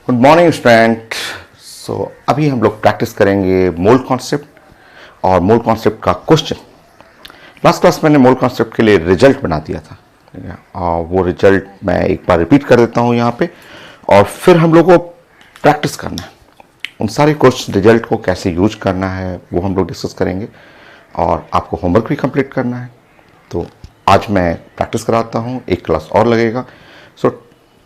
Good morning student. अभी हम लोग प्रैक्टिस करेंगे मोल कॉन्सेप्ट और मोल कॉन्सेप्ट का क्वेश्चन। लास्ट क्लास मैंने मोल कॉन्सेप्ट के लिए रिजल्ट बना दिया था, ठीक है? और वो रिजल्ट मैं एक बार रिपीट कर देता हूँ यहाँ पे, और फिर हम लोग को प्रैक्टिस करना है। उन सारे क्वेश्चन रिजल्ट को कैसे यूज करना है वो हम लोग डिस्कस करेंगे, और आपको होमवर्क भी कंप्लीट करना है। तो आज मैं प्रैक्टिस कराता हूँ, एक क्लास और लगेगा।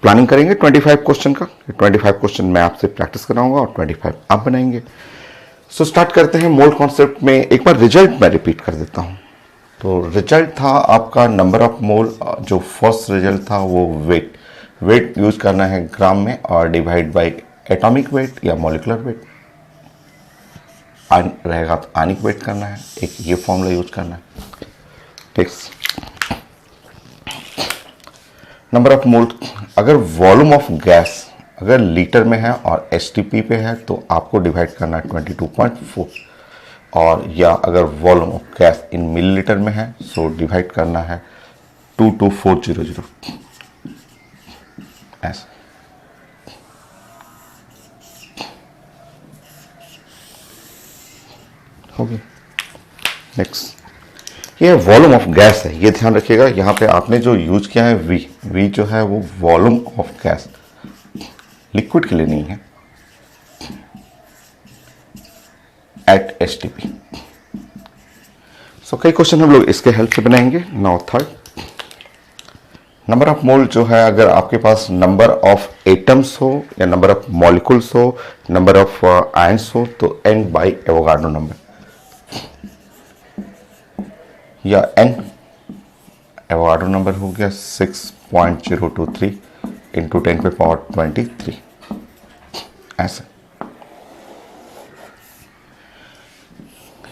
प्लानिंग करेंगे 25 क्वेश्चन का। 25 क्वेश्चन मैं आपसे प्रैक्टिस कराऊंगा और 25 आप बनाएंगे। स्टार्ट करते हैं मोल कॉन्सेप्ट में। एक बार रिजल्ट मैं रिपीट कर देता हूं। तो रिजल्ट था आपका नंबर ऑफ मोल। जो फर्स्ट रिजल्ट था वो वेट यूज करना है ग्राम में और डिवाइड बाय एटॉमिक वेट या मॉलिकुलर वेट रहेगा, तो आनिक वेट करना है। एक ये फॉर्मूला यूज करना है। नेक्स्ट, नंबर ऑफ मोल। अगर वॉल्यूम ऑफ गैस अगर लीटर में है और एसटीपी पे है तो आपको डिवाइड करना है 22.4, और या अगर volume of gas in millilitre में है सो डिवाइड करना है 22400 ऐसा। हो गया। नेक्स्ट, ये वॉल्यूम ऑफ गैस है, ये ध्यान रखिएगा। यहाँ पे आपने जो यूज किया है वी जो है वो वॉल्यूम ऑफ गैस, लिक्विड के लिए नहीं है, एट एसटीपी। कई क्वेश्चन हम लोग इसके हेल्प से बनाएंगे। नाउ थर्ड, नंबर ऑफ मोल जो है, अगर आपके पास नंबर ऑफ एटम्स हो या नंबर ऑफ मॉलिक्यूल्स हो, नंबर ऑफ आयंस हो, तो n बाई एवोगाड्रो नंबर या n एवोगाड्रो नंबर हो गया 6.023 इंटू 10⁻23 ऐसे।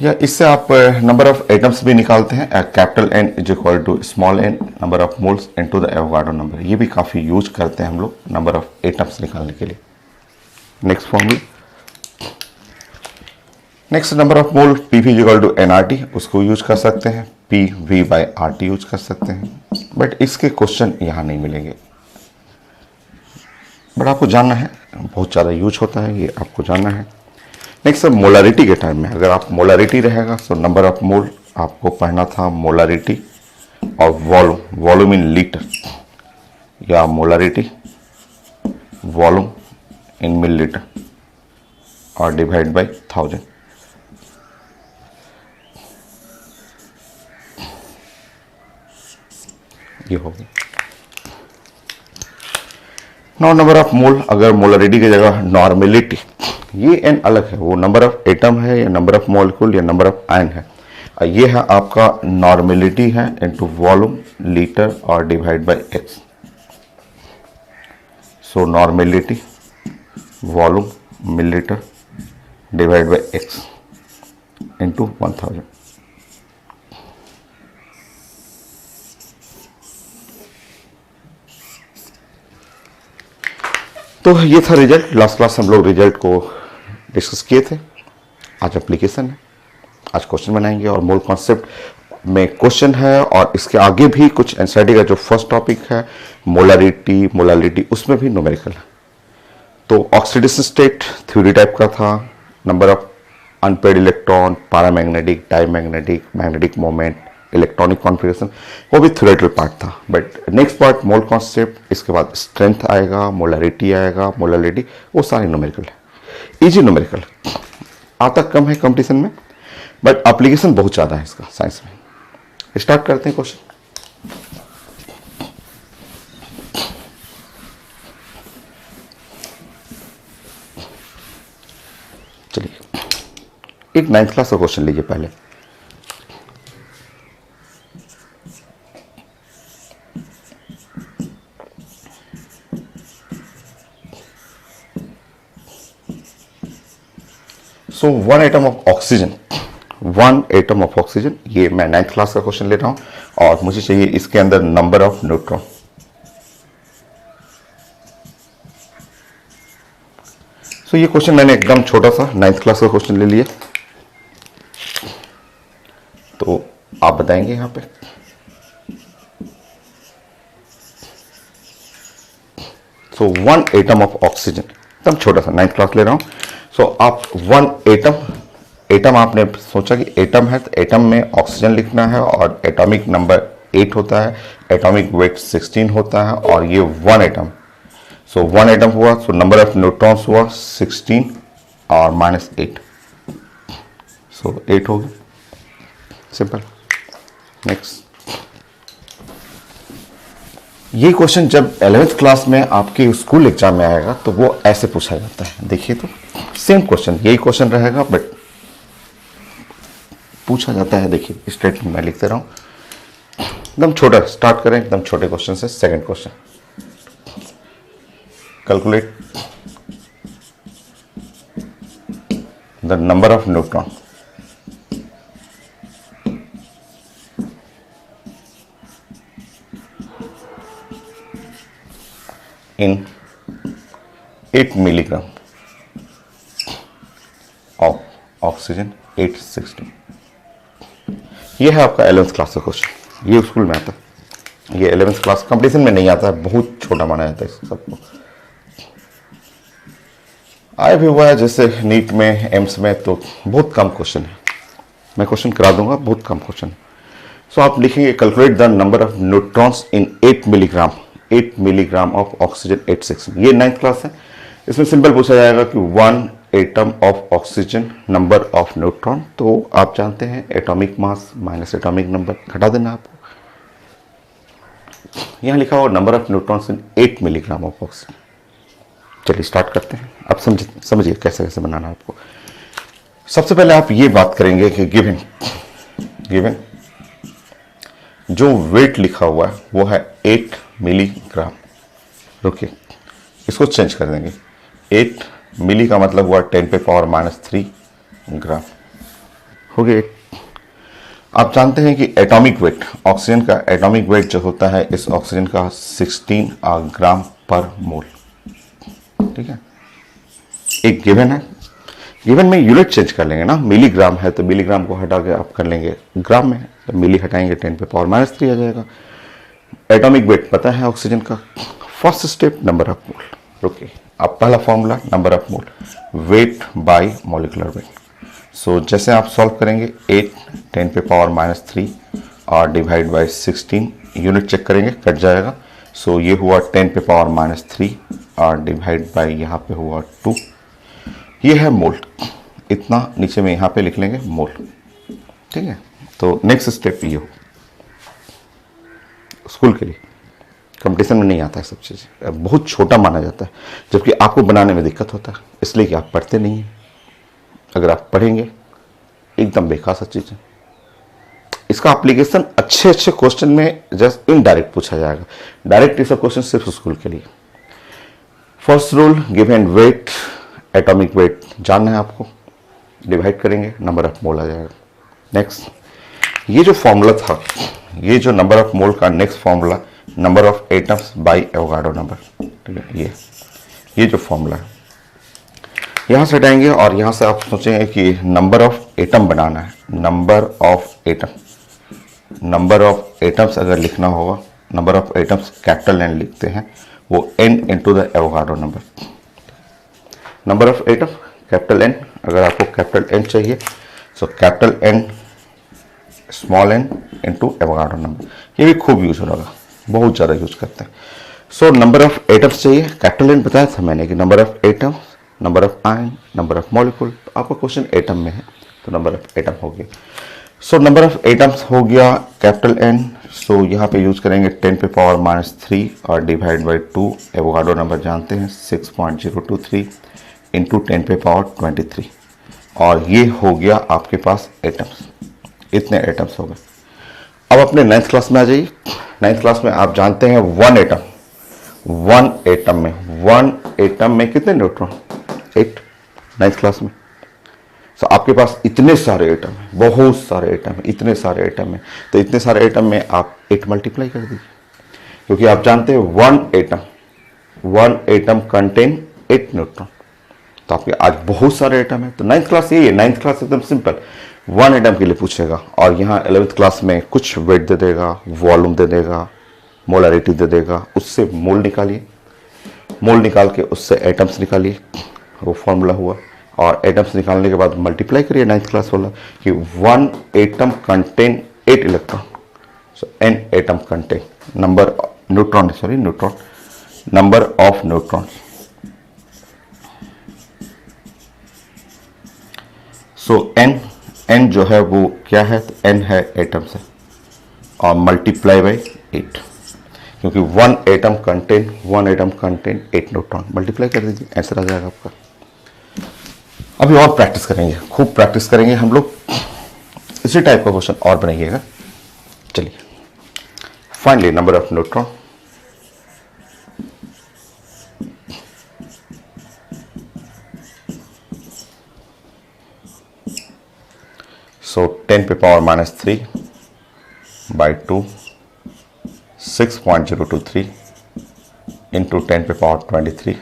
या इससे आप नंबर ऑफ एटम्स भी निकालते हैं। Capital N is equal to small n number of moles into the Avogadro number. ये भी काफ़ी यूज करते हैं हम लोग नंबर ऑफ एटम्स निकालने के लिए। Next formula, next number of mole PV is equal to nRT, उसको यूज कर सकते हैं। PV बाई RT यूज कर सकते हैं, बट इसके क्वेश्चन यहाँ नहीं मिलेंगे। बट आपको जानना है, बहुत ज़्यादा यूज होता है, ये आपको जानना है। नेक्स्ट, मोलारिटी के टाइम में अगर आप मोलारिटी रहेगा तो नंबर ऑफ मोल आपको पढ़ना था मोलारिटी और वॉल्यूम इन लीटर, या मोलारिटी वॉल्यूम इन मिलीलीटर और डिवाइड बाय 1000। ये हो गया। नौ नंबर ऑफ मोल, अगर मोलारिटी की जगह नॉर्मेलिटी, ये n अलग है, वो नंबर ऑफ एटम है या नंबर ऑफ मॉलिक्यूल या नंबर ऑफ आयन है। ये है आपका नॉर्मेलिटी है इनटू वॉल्यूम लीटर और divide bye x। So normality volume millilitre divide by x into 1000। तो ये था रिजल्ट। लास्ट क्लास हम लोग रिजल्ट को डिस्कस किए थे। आज एप्लीकेशन है, आज क्वेश्चन बनाएंगे, और मोल कॉन्सेप्ट में क्वेश्चन है, और इसके आगे भी कुछ एनसीईआरटी का जो फर्स्ट टॉपिक है मोलारिटी, उसमें भी न्यूमेरिकल है। तो ऑक्सीडेशन स्टेट थ्योरी टाइप का था, number of unpaired electron, paramagnetic, diamagnetic, magnetic moment, electronic configuration, वो भी थ्योरेटिकल पार्ट था। But next part mole concept, इसके बाद स्ट्रेंथ आएगा, मोलारिटी आएगा, मोलारिटी, वो सारे न्यूमेरिकल है। इजी न्यूमेरिकल आता कम है कंपटीशन में, बट एप्लीकेशन बहुत ज़्यादा है इसका साइंस में। स्टार्ट करते हैं क्वेश्चन। चलिए, एक 9th क्लास का क्वेश्चन लीजिए पहले। So one atom of oxygen, ये मैं 9th क्लास का क्वेश्चन ले रहा हूं, और मुझे चाहिए इसके अंदर नंबर ऑफ न्यूट्रॉन। सो ये क्वेश्चन मैंने एकदम छोटा सा 9th क्लास का क्वेश्चन ले लिया। तो आप बताएंगे यहां पे। So one atom of oxygen, एकदम छोटा सा, 9th क्लास ले रहा हूँ। सो आप 1 एटम आपने सोचा कि एटम है तो एटम में ऑक्सीजन लिखना है और एटॉमिक नंबर 8 होता है, एटॉमिक वेट 16 होता है और ये 1 एटम। सो 1 एटम हुआ, सो नंबर ऑफ न्यूट्रॉन्स हुआ 16 और -8, सो 8 हो गया, सिंपल। नेक्स्ट, ये क्वेश्चन जब 11th क्लास में आपके स्कूल एग्जाम में आएगा तो वो ऐसे पूछा जाता है। देखिए तो सेम क्वेश्चन, यही क्वेश्चन रहेगा बट पूछा जाता है। देखिए स्टेटमेंट मैं लिखते रहा हूं, एकदम छोटा, स्टार्ट करें एकदम छोटे क्वेश्चन से। Second question, calculate the number of neutron in 8 milligram of oxygen 860। ये है आपका 11th क्लास का क्वेश्चन, ये स्कूल में आता है, ये 11th क्लास कंपटीशन में नहीं आता है, बहुत छोटा माना जाता है इस सबको। आया भी हुआ है जैसे नीट में, एम्स में, तो बहुत कम क्वेश्चन है, मैं क्वेश्चन करा दूंगा, बहुत कम क्वेश्चन है। सो आप लिखेंगे calculate the number of neutrons in 8 milligram of oxygen 860। ये 9th क्लास है, इसमें सिंपल पूछा जाएगा कि 1 atom of oxygen, number of neutron, तो आप जानते हैं atomic mass minus atomic number, घटा देना आपको। यहां लिखा हुआ number of neutrons in 8 milligram of oxygen. चलिए स्टार्ट करते हैं, अब समझिए कैसे कैसे बनाना है आपको। सबसे पहले आप ये बात करेंगे कि गिवन जो वेट लिखा हुआ है वो है 8 मिलीग्राम। रुकिए, इसको चेंज कर देंगे, 8 मिली का मतलब हुआ 10⁻³ ग्राम, हो गया 8। आप जानते हैं कि एटॉमिक वेट, ऑक्सीजन का एटॉमिक वेट जो होता है इस ऑक्सीजन का 16 ग्राम पर मोल। ठीक है, एक गिवन है, गिवन में यूनिट चेंज कर लेंगे ना, मिलीग्राम है तो मिलीग्राम को हटा के आप कर लेंगे ग्राम में, तो मिली हटाएंगे 10⁻³ आ जाएगा। एटॉमिक वेट पता है ऑक्सीजन का। First step number of mole. रुकिए, अब पहला formula number of mole, weight by molecular weight. So जैसे आप सॉल्व करेंगे 8 10⁻³ और डिवाइड बाय 16, यूनिट चेक करेंगे कट जाएगा। सो ये हुआ 10⁻³ और डिवाइड बाय यहाँ पे हुआ 2, ये है मोल। इतना नीचे में यहाँ पे लिख लेंगे मोल। ठीक है, तो नेक्स्ट स्टेप ये हो, स्कूल के लिए, कंपटीशन में नहीं आता है सब चीज़, बहुत छोटा माना जाता है, जबकि आपको बनाने में दिक्कत होता है, इसलिए कि आप पढ़ते नहीं हैं। अगर आप पढ़ेंगे एकदम बेकार सा चीज़ है। इसका एप्लीकेशन अच्छे क्वेश्चन में जस्ट इनडायरेक्ट पूछा जाएगा, डायरेक्ट ये सब क्वेश्चन सिर्फ स्कूल के लिए। First rule, given weight, atomic wait जानना है आपको, डिवाइड करेंगे नंबर ऑफ मोल आ जाएगा। नेक्स्ट, ये जो फॉर्मूला था, ये जो नंबर ऑफ मोल का next formula number of atoms bye Avogadro number. ठीक है, ये जो फॉर्मूला है यहाँ से हटाएंगे और यहाँ से आप सोचेंगे कि नंबर ऑफ एटम बनाना है, नंबर ऑफ एटम्स अगर लिखना होगा, number of atoms capital N लिखते हैं, वो n into the Avogadro number. Number of atom capital N, अगर आपको कैपिटल N चाहिए so capital N small n into Avogadro number. ये भी खूब यूज होगा, बहुत ज़्यादा यूज करते हैं। सो नंबर ऑफ एटम्स चाहिए, कैपिटल N बताया था मैंने कि number of atoms, number of ion, number of molecule. आपका क्वेश्चन एटम में है तो नंबर ऑफ एटम हो गया। सो नंबर ऑफ एटम्स हो गया कैपिटल N। सो यहाँ पे यूज करेंगे 10⁻³ और डिवाइड बाई 2, एवोगाड्रो नंबर जानते हैं 6.023 इंटू 10⁻23, और ये हो गया आपके पास एटम्स। इतने एटम्स हो गए। अब अपने 9th क्लास में आ जाइए। 9th क्लास में आप जानते हैं 1 एटम में कितने न्यूट्रॉन, 8। 9th क्लास में तो आपके पास इतने सारे एटम हैं, बहुत सारे एटम हैं, इतने सारे एटम हैं, तो इतने सारे एटम में आप 8 मल्टीप्लाई कर दीजिए, क्योंकि आप जानते हैं 1 एटम कंटेन 8 न्यूट्रॉन। तो आपके आज बहुत सारे एटम है। तो 9th क्लास यही है, 9th क्लास एकदम सिंपल, 1 एटम के लिए पूछेगा और यहाँ 11th क्लास में कुछ वेट दे देगा, वॉल्यूम दे देगा, मोलरिटी दे देगा, उससे मोल निकालिए। मोल निकाल के उससे एटम्स निकालिए, वो फॉर्मूला हुआ। और एटम्स निकालने के बाद मल्टीप्लाई करिए 9th क्लास वाला कि 1 atom contain 8 electron. So n atom contain number neutron, sorry neutron, number of neutron. So n जो है वो क्या है, तो n है एटम्स है, और मल्टीप्लाई बाई 8, क्योंकि 1 एटम कंटेन 8 न्यूट्रॉन। मल्टीप्लाई कर दीजिए, आंसर आ जाएगा आपका। अभी और प्रैक्टिस करेंगे, खूब प्रैक्टिस करेंगे हम लोग, इसी टाइप का क्वेश्चन और बनाइएगा। चलिए, फाइनली नंबर ऑफ न्यूट्रॉन। सो 10 पे पावर -3 बाई 2 6.023 इंटू 10 पे power 23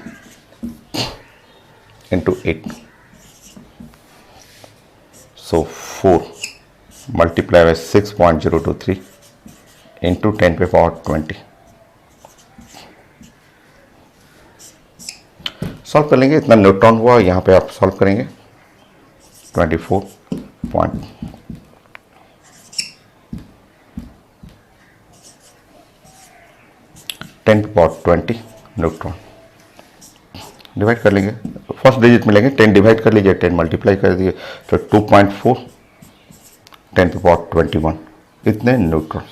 into 8। So 4 multiply by 6.023 into 10 पे पावर 20। सॉल्व कर लेंगे, इतना न्यूट्रॉन हुआ, यहाँ पे आप सॉल्व करेंगे 24 पॉइंट 10 पे पावर 20 न्यूट्रॉन। डिवाइड कर लेंगे, फर्स्ट डिजिट में लेंगे, 10 डिवाइड कर लीजिए, 10 मल्टीप्लाई कर दीजिए, तो 2.4 10 पे पावर 21 इतने न्यूट्रॉन।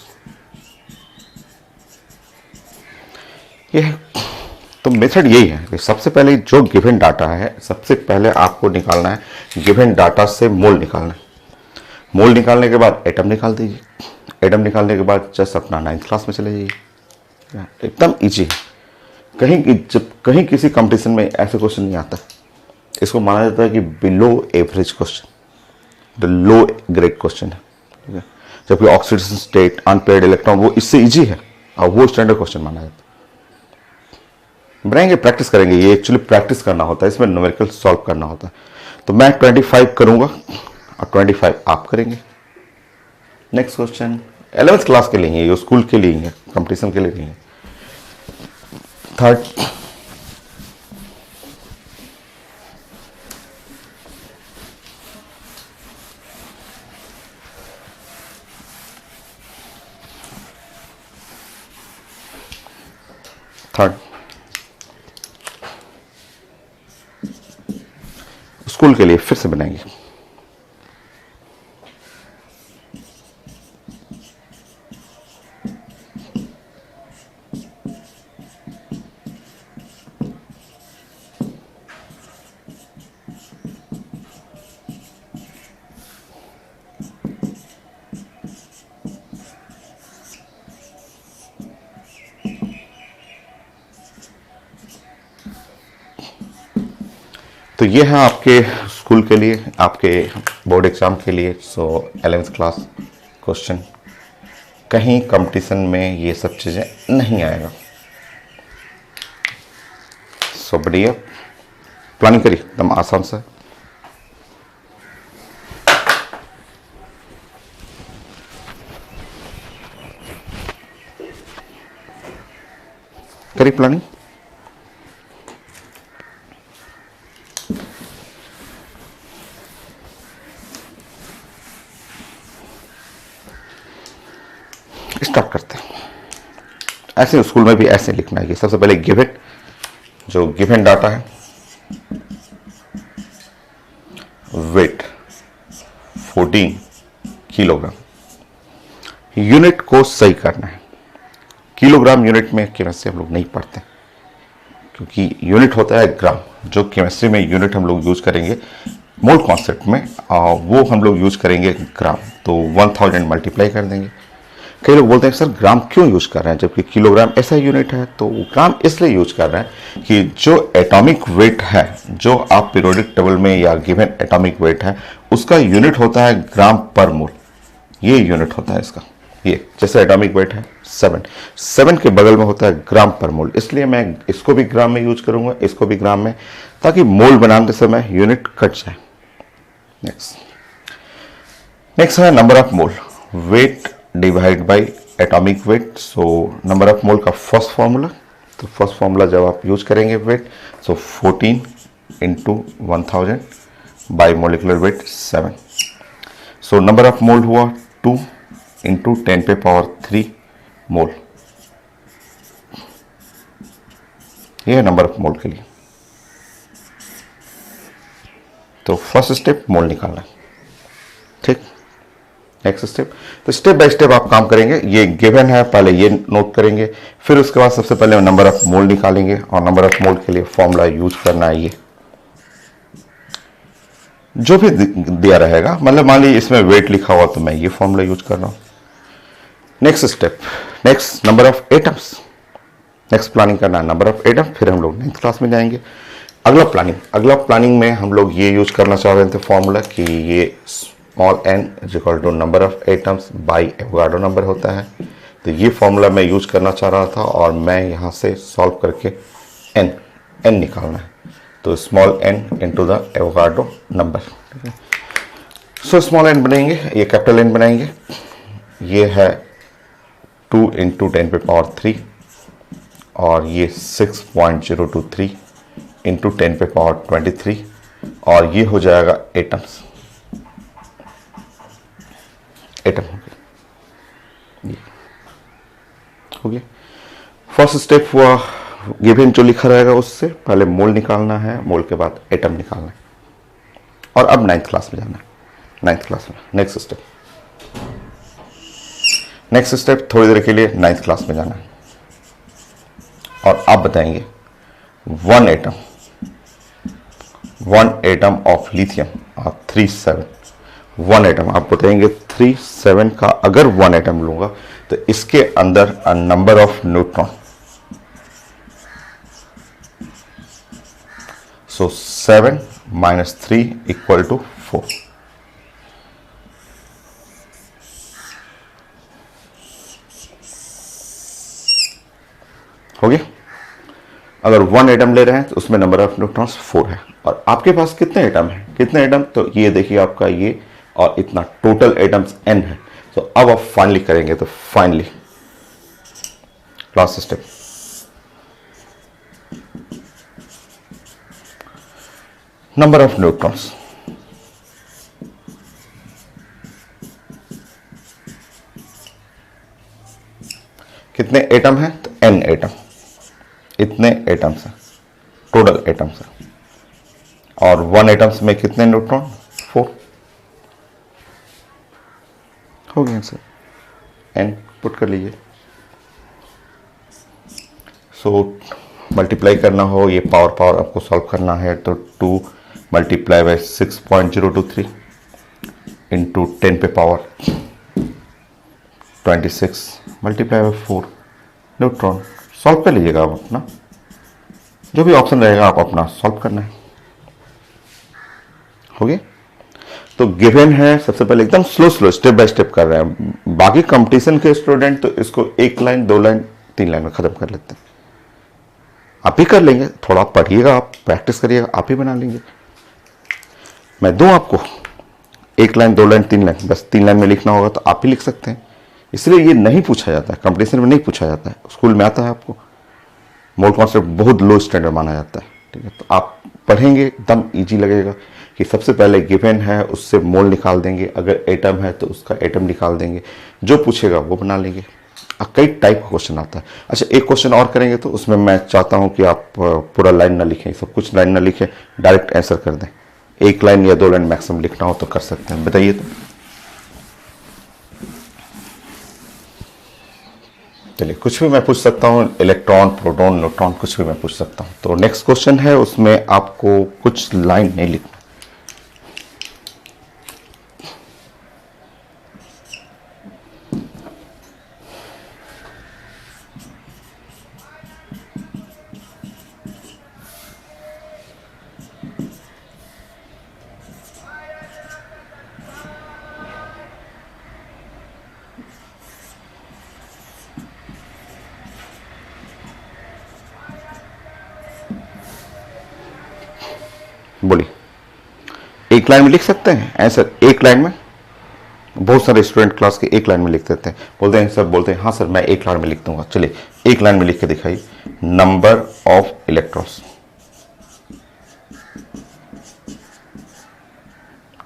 ये है, तो मेथड यही है कि सबसे पहले जो गिवन डाटा है, सबसे पहले आपको निकालना है गिवन डाटा से मोल निकालना है। मोल निकालने के बाद एटम निकाल दीजिए, एटम निकालने के बाद जस्ट अपना 9th क्लास में चले जाइए, एकदम इजी है। कहीं किसी कंपटीशन में ऐसे क्वेश्चन नहीं आता, इसको माना जाता है कि below average question, the low grade question है, ठीक है। जबकि ऑक्सीडेशन स्टेट, अनपेयर्ड इलेक्ट्रॉन, वो इससे इजी है और वो स्टैंडर्ड क्वेश्चन माना जाता है। बनाएंगे, प्रैक्टिस करेंगे, ये एक्चुअली प्रैक्टिस करना होता है, इसमें न्यूमेरिकल सॉल्व करना होता है। तो मैं 25 करूंगा और 25 आप करेंगे। नेक्स्ट क्वेश्चन 11th क्लास के लिए है, ये स्कूल के लिए है, कंपटीशन के लिए नहीं है। थर्ड, स्कूल के लिए फिर से बनाएंगे। तो ये है आपके स्कूल के लिए, आपके बोर्ड एग्जाम के लिए। सो 11th क्लास क्वेश्चन, कहीं कंपटीशन में ये सब चीज़ें नहीं आएगा। सो बढ़िया, प्लानिंग करिए, एकदम आसान सा। करिए प्लानिंग। स्टार्ट करते हैं। ऐसे स्कूल में भी ऐसे लिखना है। सबसे पहले गिवन, जो गिवन डाटा है, वेट 14 किलोग्राम, यूनिट को सही करना है। किलोग्राम यूनिट में केमिस्ट्री हम लोग नहीं पढ़ते, क्योंकि यूनिट होता है ग्राम। जो केमिस्ट्री में यूनिट हम लोग यूज करेंगे मोल कॉन्सेप्ट में, वो हम लोग यूज करेंगे ग्राम। तो 1000 मल्टीप्लाई कर देंगे। कई लोग बोलते हैं सर ग्राम क्यों यूज कर रहे हैं, जबकि किलोग्राम ऐसा यूनिट है। तो ग्राम इसलिए यूज कर रहे हैं कि जो एटॉमिक वेट है, जो आप पीरियोडिक टेबल में या गिवन एटॉमिक वेट है, उसका यूनिट होता है ग्राम पर मोल। ये यूनिट होता है इसका। ये जैसे एटॉमिक वेट है 7 के बगल में होता है ग्राम पर मोल, इसलिए मैं इसको भी ग्राम में यूज करूंगा, इसको भी ग्राम में, ताकि मोल बनाते समय यूनिट कट जाए। नेक्स्ट है number of mole, weight divide by atomic weight. So number of mole का फर्स्ट फॉर्मूला तो फर्स्ट फॉर्मूला जब आप यूज करेंगे weight, so 14 into 1000 by molecular weight 7, so number of mole हुआ 2 इंटू 10 पे power 3 मोल, ये है नंबर ऑफ मोल के लिए। तो फर्स्ट स्टेप मोल निकालना है, ठीक। नेक्स्ट स्टेप, तो स्टेप बाय स्टेप आप काम करेंगे। ये गिवन है, पहले ये नोट करेंगे, फिर उसके बाद सबसे पहले नंबर ऑफ मोल निकालेंगे और नंबर ऑफ मोल के लिए फॉर्मूला यूज करना है। ये जो भी दिया रहेगा, मतलब मान लीजिए इसमें वेट लिखा हुआ तो मैं ये फॉर्मूला यूज कर रहा हूं। Next step, next number of atoms, next planning करना है नंबर ऑफ एटम, फिर हम लोग 9th क्लास में जाएंगे। अगला प्लानिंग में हम लोग ये यूज करना चाह रहे थे फॉर्मूला कि ये small n is equal to number of atoms by Avogadro number होता है। तो ये फॉर्मूला मैं यूज करना चाह रहा था और मैं यहाँ से सॉल्व करके n निकालना है, तो small n into the Avogadro number. So small n बनाएंगे, ये कैपिटल N बनाएंगे, ये है 2 इंटू 10 पे पावर 3 और ये 6.023 इंटू 10 पे पावर 23 और ये हो जाएगा एटम्स, एटम हो गया। फर्स्ट स्टेप हुआ, गिवन जो लिखा रहेगा उससे पहले मोल निकालना है, मोल के बाद एटम निकालना है और अब 9th क्लास में जाना है। 9th क्लास में नेक्स्ट स्टेप थोड़ी देर के लिए 9th क्लास में जाना है और आप बताएंगे 1 एटम ऑफ लिथियम और 3,7, 1 एटम आप बताएंगे 3,7 का अगर 1 एटम लूंगा तो इसके अंदर number of neutron, so 7 minus 3 equal to 4। हो गया। अगर 1 एटम ले रहे हैं तो उसमें नंबर ऑफ न्यूट्रॉन्स 4 है और आपके पास कितने एटम है, कितने एटम, तो ये देखिए आपका ये और इतना टोटल एटम्स n है। तो अब आप फाइनली करेंगे, तो finally last step, number of neutrons, कितने एटम है, तो n एटम, इतने एटम्स हैं, टोटल एटम्स हैं और 1 एटम्स में कितने न्यूट्रॉन, 4। हो गया आंसर, n पुट कर लीजिए। सो मल्टीप्लाई करना हो, ये पावर आपको सॉल्व करना है तो 2 मल्टीप्लाई बाय 6.023 इंटू 10 पे power 26 multiply by 4 neutron. Solve कर लीजिएगा आप अपना, जो भी ऑप्शन रहेगा आप अपना सॉल्व करना है। हो गया। तो गिवन है, सबसे पहले एकदम स्लो स्टेप बाय स्टेप कर रहे हैं। बाकी कंपटीशन के स्टूडेंट तो इसको 1 लाइन 2 लाइन 3 लाइन में खत्म कर लेते हैं, आप ही कर लेंगे। थोड़ा पढ़िएगा, आप प्रैक्टिस करिएगा, आप ही बना लेंगे। मैं दूं आपको 1 लाइन 2 लाइन 3 लाइन, बस 3 लाइन में लिखना होगा तो आप ही लिख सकते हैं। इसलिए ये नहीं पूछा जाता है, कंपटीशन में नहीं पूछा जाता है। स्कूल में आता है आपको मोल कॉन्सेप्ट बहुत लो स्टैंडर्ड माना जाता है, ठीक है। तो आप पढ़ेंगे एकदम इजी लगेगा कि सबसे पहले गिवन है उससे मोल निकाल देंगे, अगर एटम है तो उसका एटम निकाल देंगे, जो पूछेगा वो बना लेंगे। कई टाइप का क्वेश्चन आता है। अच्छा, एक क्वेश्चन और करेंगे तो उसमें मैं चाहता हूं कि आप पूरा लाइन ना लिखें, सब कुछ लाइन ना लिखें, डायरेक्ट आंसर कर दें। 1 लाइन या 2 लाइन मैक्सिमम लिखना हो तो कर सकते हैं, बताइए। तो चलिए, कुछ भी मैं पूछ सकता हूँ, इलेक्ट्रॉन, प्रोटॉन, न्यूट्रॉन, कुछ भी मैं पूछ सकता हूँ। तो नेक्स्ट क्वेश्चन है, उसमें आपको कुछ लाइन नहीं लिखना। बोलिए, 1 लाइन में लिख सकते हैं आंसर, 1 लाइन में बहुत सारे स्टूडेंट क्लास के एक लाइन में लिख देते हैं, बोलते हैं सर, बोलते हैं हाँ सर मैं एक लाइन में लिख दूंगा। चलिए एक लाइन में लिख के दिखाइए, नंबर ऑफ इलेक्ट्रॉन्स।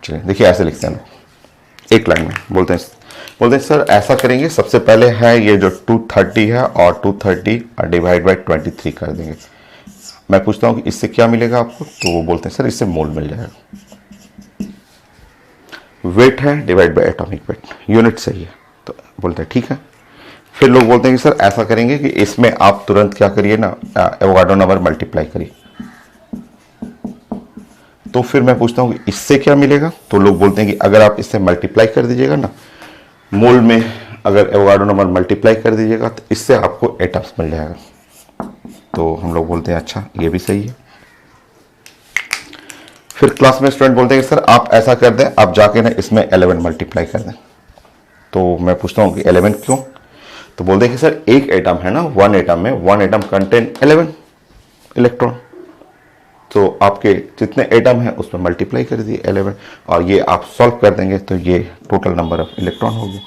चलिए देखिए ऐसे लिखते हैं लोग एक लाइन में, बोलते हैं सर ऐसा करेंगे, सबसे पहले है ये जो 230 है और 230 डिवाइड बाई 23 कर देंगे। मैं पूछता हूँ कि इससे क्या मिलेगा आपको, तो वो बोलते हैं सर इससे मोल मिल जाएगा। वेट है divide by atomic weight, unit सही है, तो बोलते हैं ठीक है। फिर लोग बोलते हैं कि सर ऐसा करेंगे कि इसमें आप तुरंत क्या करिए ना, एवोगाड्रो नंबर मल्टीप्लाई करिए। तो फिर मैं पूछता हूँ कि इससे क्या मिलेगा, तो लोग बोलते हैं कि अगर आप इससे मल्टीप्लाई कर दीजिएगा ना, मोल में अगर एवोगाड्रो नंबर मल्टीप्लाई कर दीजिएगा तो इससे आपको एटम्स मिल जाएगा। तो हम लोग बोलते हैं अच्छा ये भी सही है। फिर क्लास में स्टूडेंट बोलते हैं कि सर आप ऐसा कर दें, आप जाके ना इसमें 11 मल्टीप्लाई कर दें। तो मैं पूछता हूँ कि 11 क्यों, तो बोलते हैं कि सर एक एटम है ना, वन एटम में वन एटम कंटेन 11 इलेक्ट्रॉन, तो आपके जितने एटम है उसमें मल्टीप्लाई कर दिए 11, और ये आप सॉल्व कर देंगे तो ये टोटल नंबर ऑफ इलेक्ट्रॉन हो गया।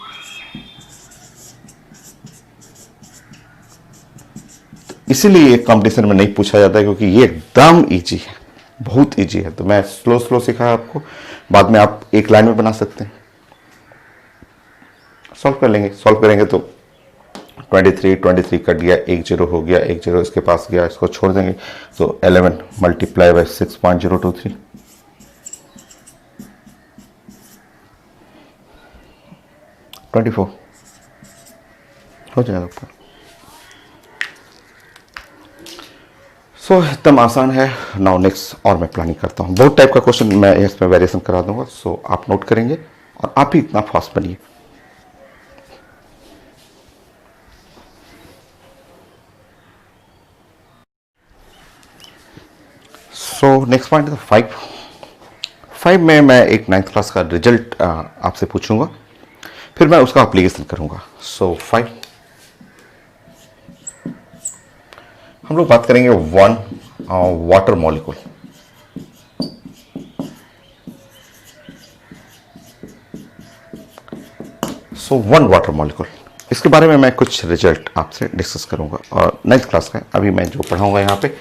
तो इसीलिए ये कंपटीशन में नहीं पूछा जाता है, क्योंकि ये एकदम इजी है, बहुत इजी है। तो मैं स्लो सिखाया आपको, बाद में आप एक लाइन में बना सकते हैं, सॉल्व कर लेंगे। सॉल्व करेंगे तो 23 कट गया, एक जीरो हो गया, एक जीरो इसके पास गया, इसको छोड़ देंगे तो 11 मल्टीप्लाई बाई 6.023, 24 हो जाएगा ऊपर। सो एकदम आसान है। नाउ नेक्स्ट और मैं प्लानिंग करता हूँ, बहुत टाइप का क्वेश्चन मैं इसमें वेरिएशन करा दूंगा, सो आप नोट करेंगे और आप भी इतना फास्ट बनिए। सो नेक्स्ट पॉइंट है 5 में मैं एक 9th क्लास का रिजल्ट आपसे पूछूंगा, फिर मैं उसका एप्लीकेशन करूंगा। सो 5 हम लोग बात करेंगे 1 वाटर मॉलिक्यूल। सो 1 वाटर मॉलिक्यूल, इसके बारे में मैं कुछ रिजल्ट आपसे डिस्कस करूंगा, और 9th क्लास का है। अभी मैं जो पढ़ाऊंगा यहाँ पे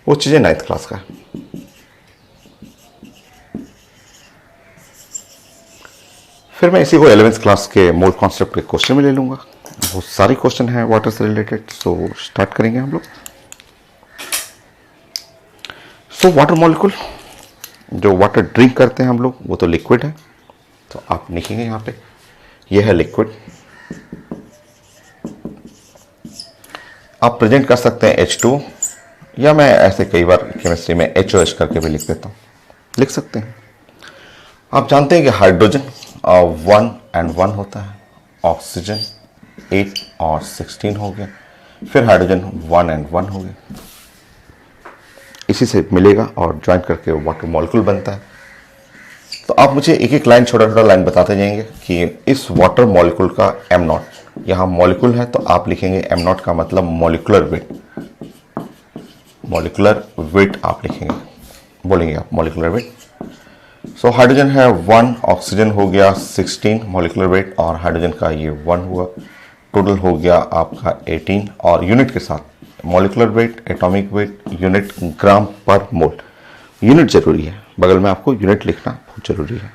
वो चीजें 9th क्लास का है। फिर मैं इसी को 11th क्लास के मोल कॉन्सेप्ट के क्वेश्चन में ले लूंगा, बहुत सारे क्वेश्चन हैं वाटर से रिलेटेड। सो स्टार्ट करेंगे हम लोग। सो वाटर मॉलिक्यूल, जो वाटर ड्रिंक करते हैं हम लोग, वो तो लिक्विड है, तो आप लिखेंगे यहाँ पे ये है लिक्विड। आप प्रेजेंट कर सकते हैं H2, या मैं ऐसे कई बार केमिस्ट्री में HOH करके भी लिख देता हूँ, लिख सकते हैं। आप जानते हैं कि हाइड्रोजन 1 and 1 होता है, ऑक्सीजन 8 और 16 हो गया, फिर हाइड्रोजन 1 and 1 हो गया, इसी से मिलेगा और ज्वाइन करके वाटर मॉलिक्यूल बनता है। तो आप मुझे एक एक लाइन, छोटा छोटा लाइन बताते जाएंगे कि इस वाटर मॉलिक्यूल का m0, यहाँ मॉलिक्यूल है तो आप लिखेंगे m0 का मतलब मॉलिक्यूलर वेट, मॉलिक्यूलर वेट आप लिखेंगे, बोलेंगे आप मॉलिक्यूलर वेट। सो हाइड्रोजन है 1, ऑक्सीजन हो गया 16 मॉलिक्यूलर वेट, और हाइड्रोजन का ये 1 हुआ, टोटल हो गया आपका 18, और यूनिट के साथ molecular weight, atomic weight, unit gram per mole, unit जरूरी है, बगल में आपको यूनिट लिखना बहुत जरूरी है।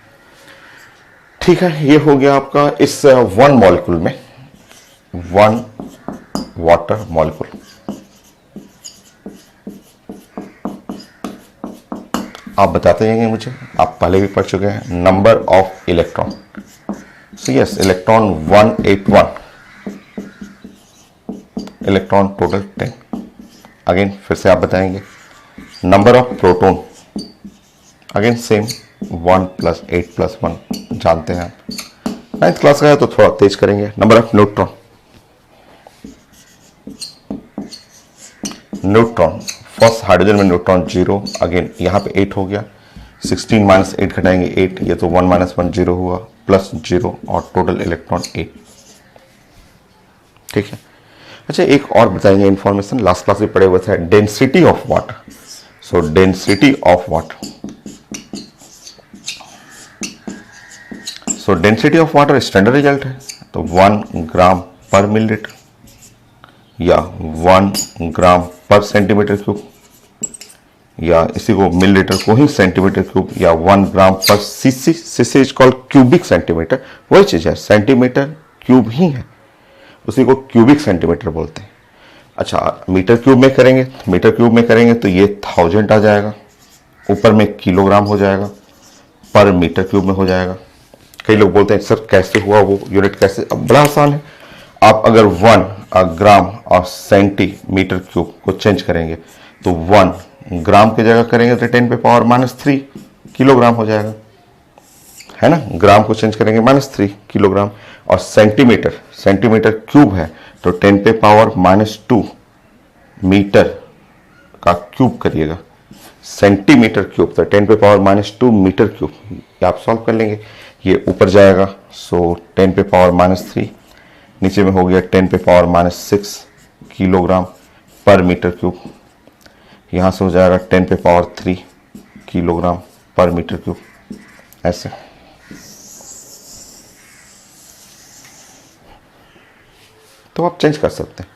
ठीक है, ये हो गया आपका इस 1 मॉलिक्यूल में 1 वाटर मॉलिक्यूल। आप बताते जाएंगे मुझे, आप पहले भी पढ़ चुके हैं, number of electron. So yes, electron 181, electron total 10। Again फिर से आप बताएंगे number of proton, again same 1 + 8 + 1 जानते हैं आप। 9th क्लास का है तो थोड़ा तेज करेंगे। Number of neutron, neutron first hydrogen में न्यूट्रॉन 0, अगेन यहाँ पे 8 हो गया, 16 - 8 घटाएंगे 8, ये तो 1 - 1 0 हुआ, प्लस 0 और टोटल इलेक्ट्रॉन 8। ठीक है, अच्छा एक और बताएंगे इंफॉर्मेशन, लास्ट क्लास में पढ़े हुए थे, density of water. So density of water, so density of water standard result है, तो 1 ग्राम पर मिलीलीटर या 1 ग्राम पर सेंटीमीटर क्यूब, या इसी को मिलीलीटर को ही सेंटीमीटर क्यूब, या 1 ग्राम पर CC, CC is called cubic centimetre, वही चीज है, सेंटीमीटर क्यूब ही है, उसी को क्यूबिक सेंटीमीटर बोलते हैं। अच्छा, मीटर क्यूब में करेंगे, मीटर क्यूब में करेंगे तो ये 1000 आ जाएगा, ऊपर में किलोग्राम हो जाएगा, पर मीटर क्यूब में हो जाएगा। कई लोग बोलते हैं सर कैसे हुआ वो यूनिट कैसे, अब बड़ा आसान है, आप अगर 1 ग्राम और सेंटीमीटर क्यूब को चेंज करेंगे तो 1 ग्राम की जगह करेंगे तो 10⁻³ किलोग्राम हो जाएगा, है ना। ग्राम को चेंज करेंगे -3 किलोग्राम, और सेंटीमीटर, सेंटीमीटर क्यूब है तो 10⁻² मीटर का क्यूब करिएगा, सेंटीमीटर क्यूब तो 10⁻² मीटर क्यूब, ये आप सॉल्व कर लेंगे, ये ऊपर जाएगा, सो 10⁻³ नीचे में हो गया 10⁻6 किलोग्राम पर मीटर क्यूब, यहाँ से हो जाएगा 10⁻³ किलोग्राम पर मीटर क्यूब, ऐसे। तो आप चेंज कर सकते हैं।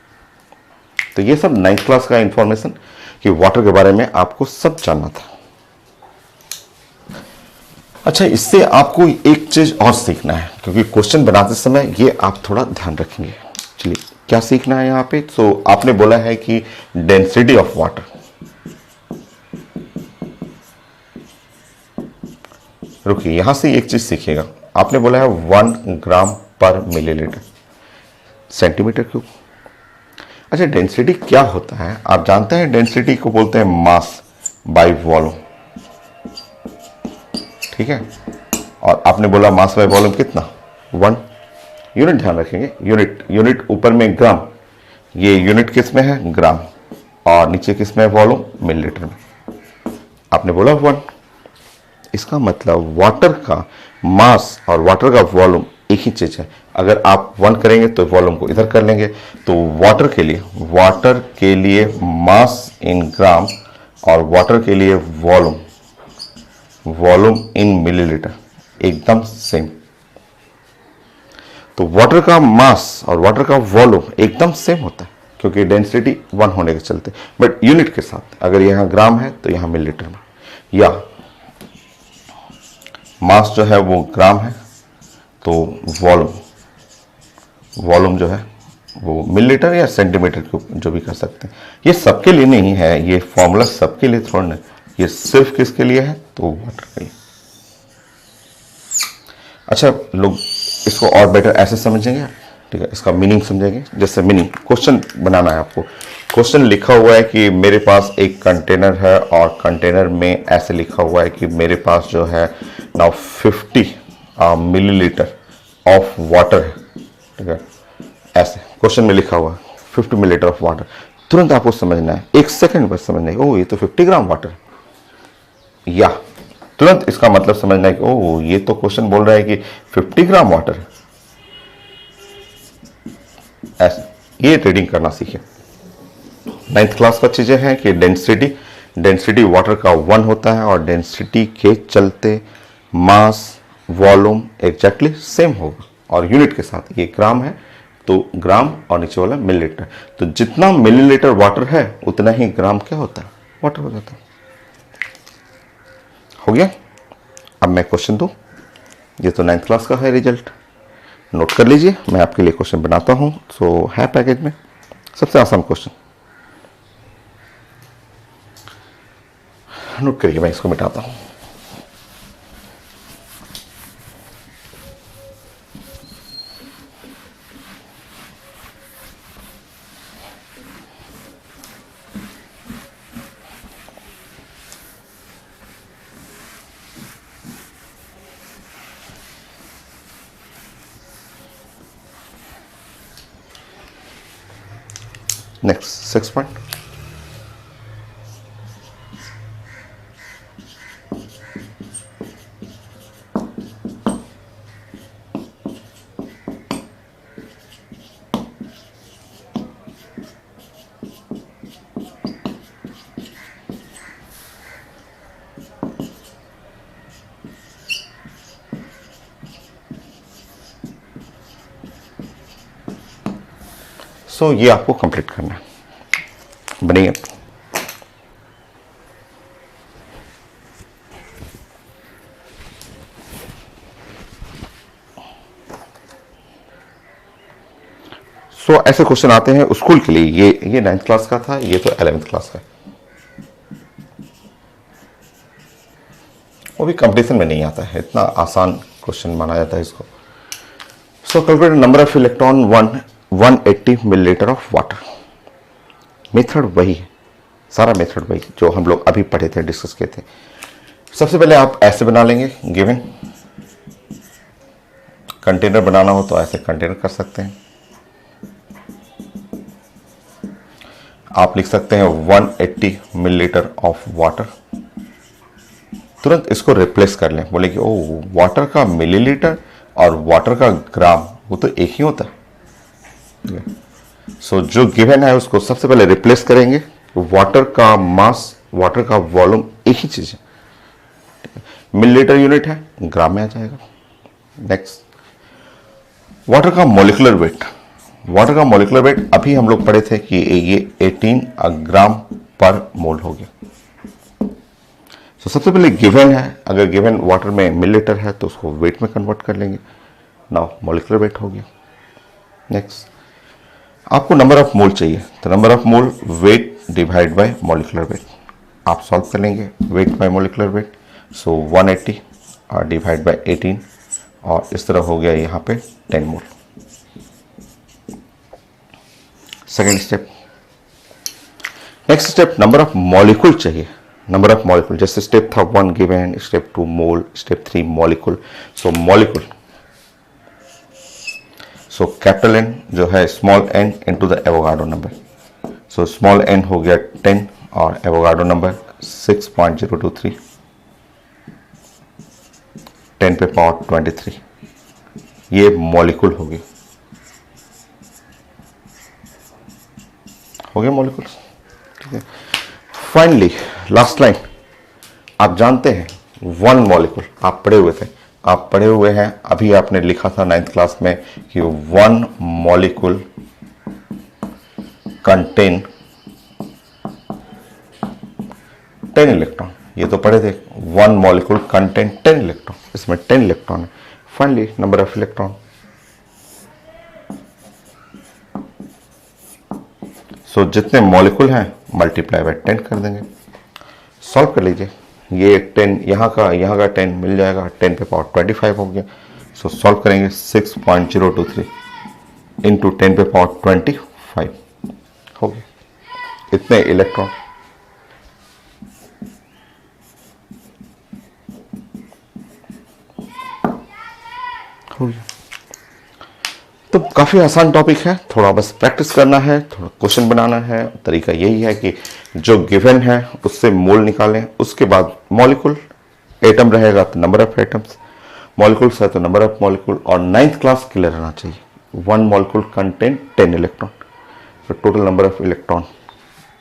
तो ये सब 9th क्लास का इंफॉर्मेशन कि वाटर के बारे में आपको सब जानना था। अच्छा, इससे आपको एक चीज और सीखना है, क्योंकि क्वेश्चन बनाते समय ये आप थोड़ा ध्यान रखेंगे। चलिए, क्या सीखना है यहाँ पे? तो आपने बोला है कि डेंसिटी ऑफ वाटर, रुकिए, यहां से एक चीज सीखिएगा। आपने बोला है 1 ग्राम पर मिलीलीटर सेंटीमीटर क्यूब। अच्छा, डेंसिटी क्या होता है आप जानते हैं? डेंसिटी को बोलते हैं मास बाय वॉल्यूम, ठीक है। और आपने बोला मास बाय वॉल्यूम कितना? 1। यूनिट ध्यान रखेंगे, यूनिट, यूनिट ऊपर में ग्राम, ये यूनिट किस में है? ग्राम, और नीचे किस में है? वॉल्यूम, मिलीलीटर में। आपने बोला 1, इसका मतलब वाटर का मास और वाटर का वॉल्यूम एक ही चीज है। अगर आप 1 करेंगे तो वॉल्यूम को इधर कर लेंगे, तो वाटर के लिए मास इन ग्राम और वाटर के लिए वॉल्यूम इन मिलीलीटर एकदम सेम। तो वाटर का मास और वाटर का वॉल्यूम एकदम सेम होता है, क्योंकि डेंसिटी 1 होने के चलते, बट यूनिट के साथ, अगर यहां ग्राम है तो यहां मिलीलीटर में, या मास जो है वो ग्राम है तो वॉल्यूम जो है वो मिलीलीटर या सेंटीमीटर क्यूब, जो भी कर सकते हैं। ये सबके लिए नहीं है, ये फॉर्मूला सबके लिए थोड़ा नहीं, ये सिर्फ किसके लिए है? तो वाटर के लिए। अच्छा, लोग इसको और बेटर ऐसे समझेंगे, ठीक है, इसका मीनिंग समझेंगे। जैसे मीनिंग, क्वेश्चन बनाना है आपको। क्वेश्चन लिखा हुआ है कि मेरे पास एक कंटेनर है और कंटेनर में ऐसे लिखा हुआ है कि मेरे पास जो है नाउ 50 मिलीलीटर ऑफ वाटर है, ठीक है। ऐसे क्वेश्चन में लिखा हुआ 50 मिलीलीटर ऑफ वाटर, तुरंत आपको समझना है, 1 सेकंड बस समझना है, ओह ये तो 50 ग्राम वाटर, या तुरंत इसका मतलब समझना है कि ओह ये तो क्वेश्चन बोल रहा है कि 50 ग्राम वाटर है। ऐसे ये रीडिंग करना सीखिए। 9th क्लास का चीजें हैं कि डेंसिटी वाटर का 1 होता है, और डेंसिटी के चलते मास वॉल्यूम एग्जैक्टली सेम होगा, और यूनिट के साथ, ये ग्राम है तो ग्राम और नीचे वाला मिलीलीटर, तो जितना मिलीलीटर वाटर है उतना ही ग्राम क्या होता है? वाटर हो जाता है। हो गया? अब मैं क्वेश्चन दूं, ये तो 9th क्लास का है रिजल्ट, नोट कर लीजिए, मैं आपके लिए क्वेश्चन बनाता हूं। सो है पैकेज में सबसे आसान क्वेश्चन, नोट करिए, मैं इसको मिटाता हूं। नेक्स्ट 6 पॉइंट, सो ये आपको कंप्लीट करना है। बनेगा ऐसे क्वेश्चन आते हैं स्कूल के लिए। ये 9th क्लास का था, ये तो 11th क्लास का। वो भी कंपटीशन में नहीं आता है, इतना आसान क्वेश्चन माना जाता है इसको। सो calculate number of electron 180 millilitre of water. Method वही है, सारा मेथड वही जो हम लोग अभी पढ़े थे, डिस्कस किए थे। सबसे पहले आप ऐसे बना लेंगे, गिवन कंटेनर बनाना हो तो ऐसे कंटेनर कर सकते हैं। आप लिख सकते हैं 180 मिलीलीटर ऑफ वाटर। तुरंत इसको रिप्लेस कर लें, बोले कि ओ वाटर का मिलीलीटर और वाटर का ग्राम वो तो एक ही होता है। सो जो गिवन है उसको सबसे पहले रिप्लेस करेंगे। वाटर का मास, वाटर का वॉल्यूम एक ही चीज है, मिलीलीटर यूनिट है, ग्राम में आ जाएगा। नेक्स्ट, वाटर का मॉलिक्यूलर वेट। वाटर का मॉलिक्यूलर वेट अभी हम लोग पढ़े थे कि ये 18 ग्राम पर मोल हो गया। तो सबसे पहले गिवन है, अगर गिवन वाटर में मिलीलीटर है तो उसको वेट में कन्वर्ट कर लेंगे। नाउ मॉलिक्यूलर वेट हो गया। नेक्स्ट, आपको नंबर ऑफ मोल चाहिए, तो number of mole weight divide bye molecular wait. आप सॉल्व कर लेंगे वेट बाय मॉलिक्यूलर वेट। सो 180 और डिवाइड बाय 18 और इस तरह हो गया यहाँ पे 10 mole. Second step, next step number of molecule चाहिए। नंबर ऑफ मॉलिक्यूल, जैसे स्टेप था 1 given, step 2 mole, step 3 molecule. So molecule, so capital N जो है small N into the Avogadro number. So small N हो गया 10 और Avogadro number 6.023, 10 पे power 23। ये मॉलिक्यूल हो गया, मॉलिक्यूल्स। ठीक है, फाइनली लास्ट लाइन, आप जानते हैं 1 मॉलिक्यूल, आप पढ़े हुए थे, आप पढ़े हुए हैं, अभी आपने लिखा था 9th क्लास में कि 1 मॉलिक्यूल कंटेन 10 इलेक्ट्रॉन। ये तो पढ़े थे, 1 मॉलिक्यूल कंटेन 10 इलेक्ट्रॉन, इसमें 10 इलेक्ट्रॉन है। फाइनली नंबर ऑफ इलेक्ट्रॉन, सो जितने मॉलिक्यूल हैं मल्टीप्लाई बाय 10 कर देंगे। सॉल्व कर लीजिए, ये 10 यहाँ का 10 मिल जाएगा, 10 पे पावर 25 हो गया। सो सॉल्व करेंगे 6.023 इंटू 10 पे पावर 25 हो गया, इतने इलेक्ट्रॉन। हो गया। तो काफ़ी आसान टॉपिक है, थोड़ा बस प्रैक्टिस करना है, थोड़ा क्वेश्चन बनाना है। तरीका यही है कि जो गिवन है उससे मोल निकालें, उसके बाद मॉलिक्यूल, एटम रहेगा तो नंबर ऑफ एटम्स, मॉलिक्यूल्स है तो नंबर ऑफ मॉलिक्यूल, और 9th क्लास क्लियर रहना चाहिए। 1 मॉलिक्यूल कंटेन 10 इलेक्ट्रॉन, तो total number of electron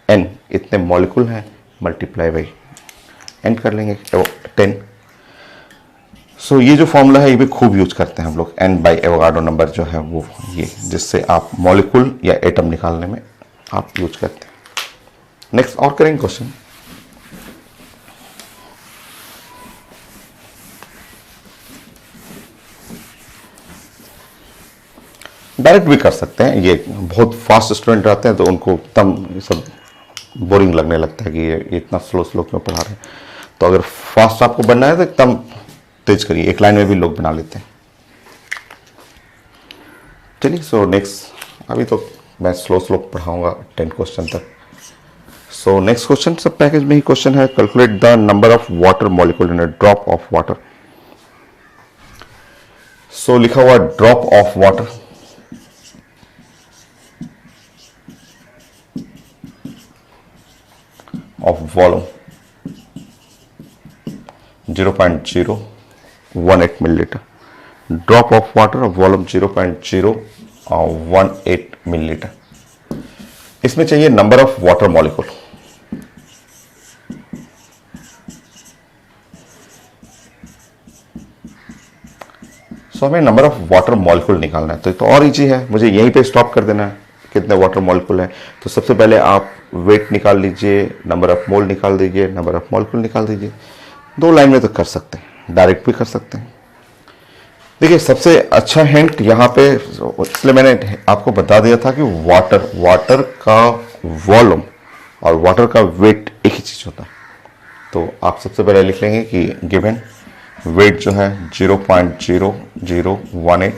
n, इतने मॉलिक्यूल हैं, मल्टीप्लाई बाई n कर लेंगे 10। सो ये जो फॉर्मूला है ये भी खूब यूज करते हैं हम लोग, n बाई एवोगाड्रो नंबर जो है वो, ये जिससे आप मॉलिक्यूल या एटम निकालने में आप यूज करते हैं। नेक्स्ट और करेंगे क्वेश्चन। डायरेक्ट भी कर सकते हैं, ये बहुत फास्ट स्टूडेंट रहते हैं तो उनको एकदम सब बोरिंग लगने लगता है कि ये इतना स्लो क्यों पढ़ा रहे हैं। तो अगर फास्ट आपको बनना है तो एकदम तेज करिए, एक लाइन में भी लोग बना लेते हैं। चलिए, सो नेक्स्ट, अभी तो मैं स्लो पढ़ाऊंगा 10 क्वेश्चन तक। सो नेक्स्ट क्वेश्चन सब पैकेज में ही क्वेश्चन है। Calculate the number of water molecule in a drop of water. So लिखा हुआ drop of water, of volume 0.018 millilitre, drop of water of volume 0.018 millilitre. इसमें चाहिए number of water molecule. So हमें number of water molecule निकालना है, तो और easy है, मुझे यहीं पे स्टॉप कर देना है, कितने वाटर मॉलिक्यूल हैं। तो सबसे पहले आप वेट निकाल लीजिए, नंबर ऑफ मोल निकाल दीजिए, नंबर ऑफ मॉलिक्यूल निकाल दीजिए। 2 लाइन में तो कर सकते हैं, डायरेक्ट भी कर सकते हैं। देखिए सबसे अच्छा हिंट यहाँ पे, इसलिए मैंने आपको बता दिया था कि वाटर का वॉल्यूम और वाटर का वेट एक ही चीज होता है। तो आप सबसे पहले लिख लेंगे कि गिवन वेट जो है 0.0018